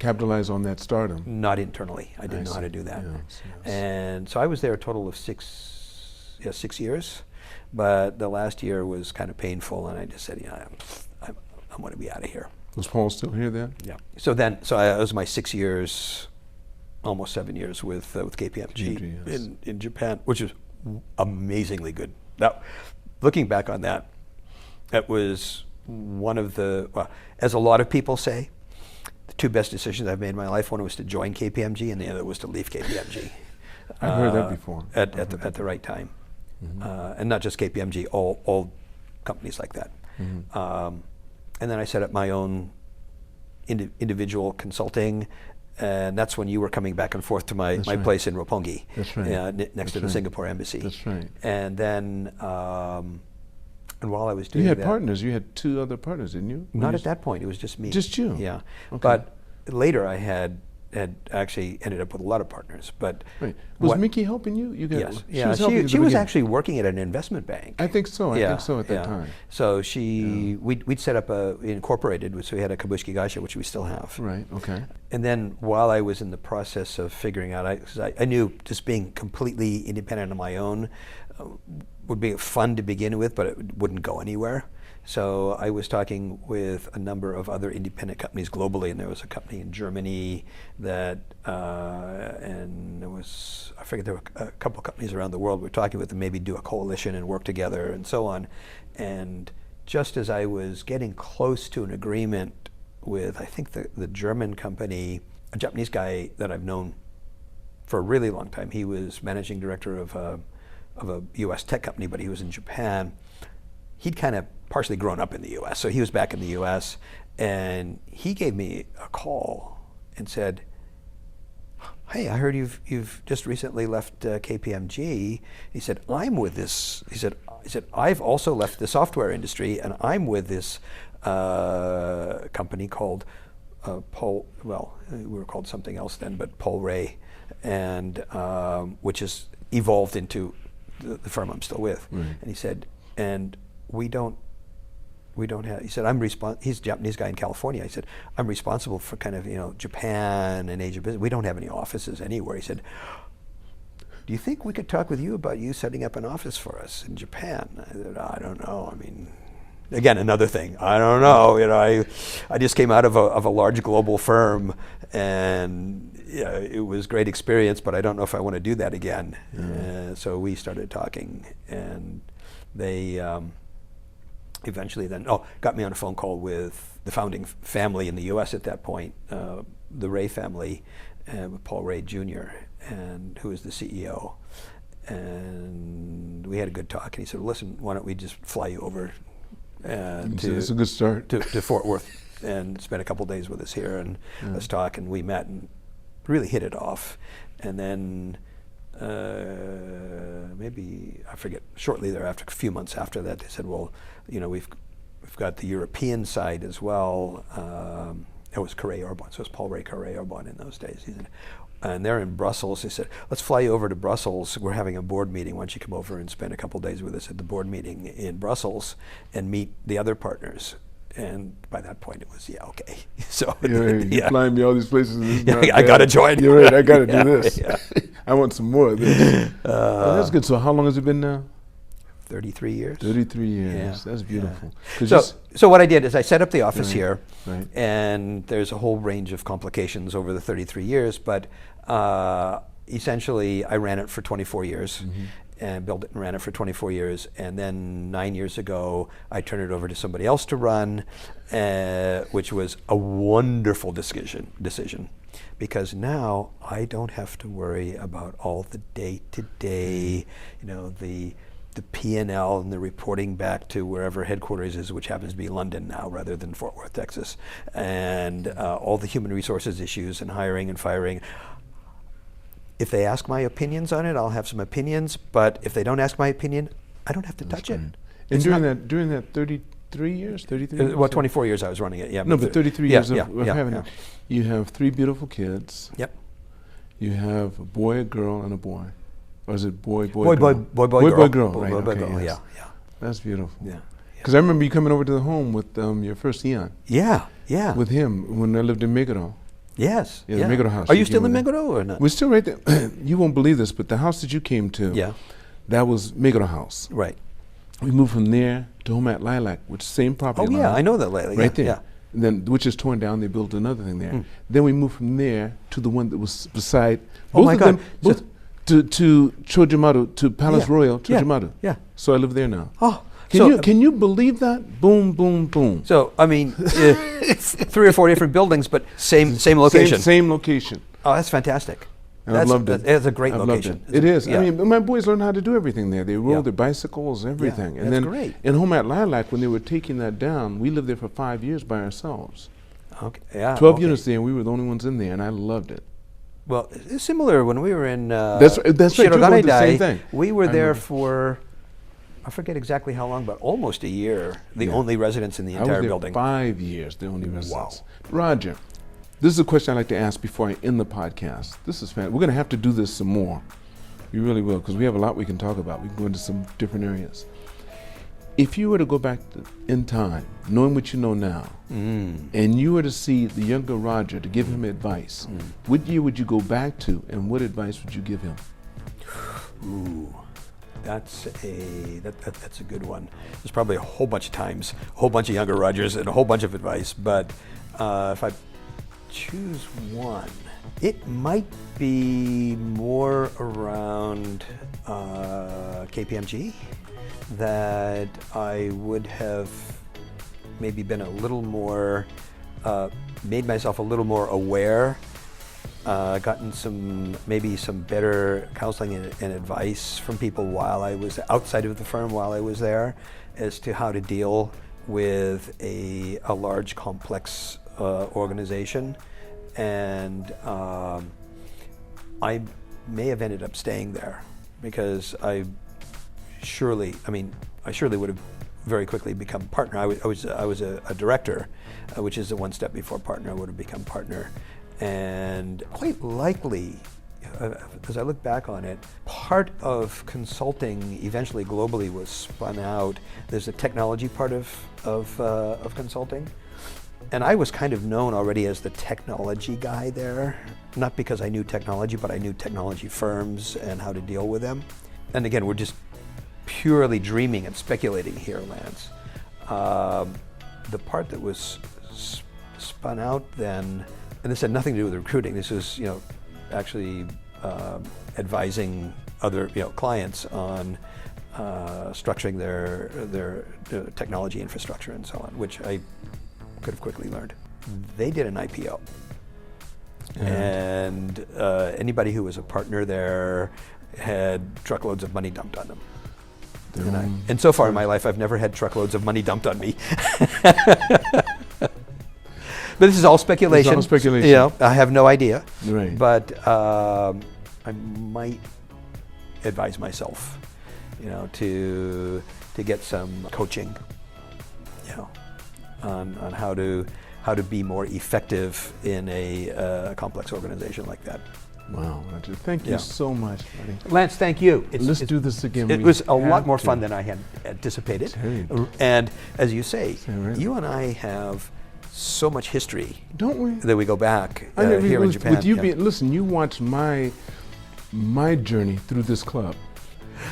capitalize on that stardom. Not internally. I didn't know how to do that. Yes. And so I was there a total of 6 years, but the last year was kind of painful, and I just said, I want to be out of here. Was Paul still here then? Yeah. So it was my 6 years, almost 7 years with KPMG yes. in Japan, which was amazingly good. Now, looking back on that, that was one of as a lot of people say, the two best decisions I've made in my life. One was to join KPMG, and the other was to leave KPMG. I've heard that before. At the right time, and not just KPMG, all companies like that. Mm-hmm. And then I set up my own individual consulting, and that's when you were coming back and forth to my right. place in Roppongi, that's right. next to the Singapore embassy. That's right. And then, and while I was doing you had that, partners. You had 2 other partners, didn't you? Not at that point. It was just me. Just you. Yeah. Okay. But later, I had actually ended up with a lot of partners. But right. Was Mickey helping you? Yes. She was actually working at an investment bank. I think so. I think so at that time. So we'd set up incorporated, so we had a Kabushiki Gaisha, which we still have. Right. Okay. And then while I was in the process of figuring out, I knew just being completely independent on my own would be fun to begin with, but it wouldn't go anywhere. So I was talking with a number of other independent companies globally, and there was a company in Germany that, and there was, I forget, there were a couple of companies around the world we were talking with, and maybe do a coalition and work together and so on. And just as I was getting close to an agreement with, I think the German company, a Japanese guy that I've known for a really long time. He was managing director of a U.S. tech company, but he was in Japan. He'd kind of partially grown up in the U.S., so he was back in the U.S., and he gave me a call and said, "Hey, I heard you've just recently left KPMG." He said, "I'm with this." He said, "I've also left the software industry, and I'm with this company called Paul. Well, we were called something else then, but Paul Ray, and which has evolved into the firm I'm still with." Right. And he said, "And we don't have," he said, he's a Japanese guy in California. He said, "I'm responsible for kind of, Japan and Asia business. We don't have any offices anywhere." He said, "Do you think we could talk with you about you setting up an office for us in Japan?" I said, "I don't know. I mean," again, another thing, I don't know. I just came out of a large global firm, and it was a great experience, but I don't know if I want to do that again. So we started talking, and they eventually then got me on a phone call with the founding family in the U.S. at that point, the Ray family, with Paul Ray Jr., and who was the CEO. And we had a good talk, and he said, "Listen, why don't we just fly you over it's a good start to Fort Worth and spend a couple days with us here, and let's talk." And we met and really hit it off. And then maybe, I forget, shortly thereafter, a few months after that, they said, "Well, we've got the European side as well." It was Carré Orbon, so it was Paul Ray Carré Orbon in those days. He said, and they're in Brussels. They said, "Let's fly you over to Brussels. We're having a board meeting. Why don't you come over and spend a couple days with us at the board meeting in Brussels and meet the other partners?" And by that point, it was, okay. So you're flying me all these places. I got to join. You're right. I got to do this. Yeah. I want some more of this. That's good. So how long has it been now? 33 years. 33 years. Yeah, That's beautiful. yeah. So what I did is I set up the office here, right. and there's a whole range of complications over the 33 years, but essentially I ran it for 24 years. And built it and ran it for 24 years. And then 9 years ago, I turned it over to somebody else to run, which was a wonderful decision. Because now I don't have to worry about all the day-to-day, the P&L and the reporting back to wherever headquarters is, which happens to be London now rather than Fort Worth, Texas. And all the human resources issues and hiring and firing. If they ask my opinions on it, I'll have some opinions. But if they don't ask my opinion, I don't have to touch it. And during that 33 years, 33 years? Well, 24 years I was running it, yeah. No, but 33 years of having yeah. it. You have 3 beautiful kids. Yep. You have a boy, a girl, and a boy. Or is it boy, girl? Boy, girl, right? Boy, girl, Yes. yeah. That's beautiful. Yeah. Because I remember you coming over to the home with your first Eon. Yeah. With him when I lived in Mikado. Yes. Yeah, the Mikado house. Are you still in Mikado or not? We're still right there. You won't believe this, but the house that you came to, that was Mikado house. Right. We moved from there to home at Lilac, which same property line. Oh yeah, I know that Lilac. Right there. Yeah. And then, which is torn down, they built another thing there. Then we moved from there to the one that was beside. Oh my God. Both to Chojimaru, to Palace Royal, Chojimaru. Yeah. So I live there now. Oh. Can you believe that? Boom, boom, boom. So I mean, 3 or 4 different buildings, but same location. Same location. Oh, that's fantastic. And I've loved it. It's a great I've location. Loved it. It is. Yeah. I mean, my boys learned how to do everything there. They rode their bicycles, everything. Yeah, and that's then great. in home at Lilac, when they were taking that down, we lived there for 5 years by ourselves. Okay. Yeah. 12 units there, and we were the only ones in there, and I loved it. Well, it's similar when we were in that's right. Shirogane The same thing. We were there for, I forget exactly how long, but almost a year. The only residents in the entire building. 5 years, the only residents. Wow. Roger, this is a question I like to ask before I end the podcast. This is fantastic. We're going to have to do this some more. We really will, because we have a lot we can talk about. We can go into some different areas. If you were to go back in time, knowing what you know now, and you were to see the younger Roger to give him advice, what year would you go back to, and what advice would you give him? Ooh, that's a good one. There's probably a whole bunch of times, a whole bunch of younger Rogers, and a whole bunch of advice. But if I choose one, it might be more around KPMG. That I would have maybe been a little more, made myself a little more aware, gotten some better counseling and advice from people while I was outside of the firm, while I was there, as to how to deal with a large, complex organization. And I may have ended up staying there because I surely would have very quickly become partner. I was a director, which is the one step before partner. I would have become partner, and quite likely, as I look back on it, part of consulting eventually globally was spun out. There's a technology part of consulting, and I was kind of known already as the technology guy there, not because I knew technology, but I knew technology firms and how to deal with them. And again, we're just purely dreaming and speculating here, Lance. The part that was spun out then, and this had nothing to do with recruiting. This was, actually advising other, clients on structuring their technology infrastructure and so on, which I could have quickly learned. They did an IPO, and anybody who was a partner there had truckloads of money dumped on them. And so far in my life, I've never had truckloads of money dumped on me. But this is all speculation. It's all speculation. I have no idea. Right. But I might advise myself, to get some coaching, on how to be more effective in a complex organization like that. Wow, Roger. Thank you so much, buddy. Lance, thank you. Let's do this again. It was a lot more fun than I had anticipated. And as you say, you and I have so much history. Don't we? That we go back here in Japan. With you listen, you watched my journey through this club.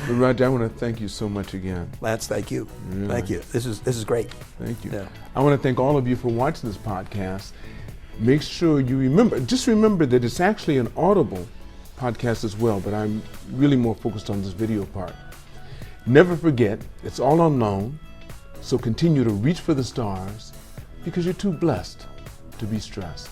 But Roger, I want to thank you so much again. Lance, thank you. Really. Thank you. This is great. Thank you. Yeah. I want to thank all of you for watching this podcast. Make sure you remember that it's actually an audible podcast as well, but I'm really more focused on this video part. Never forget, it's all unknown, so continue to reach for the stars because you're too blessed to be stressed.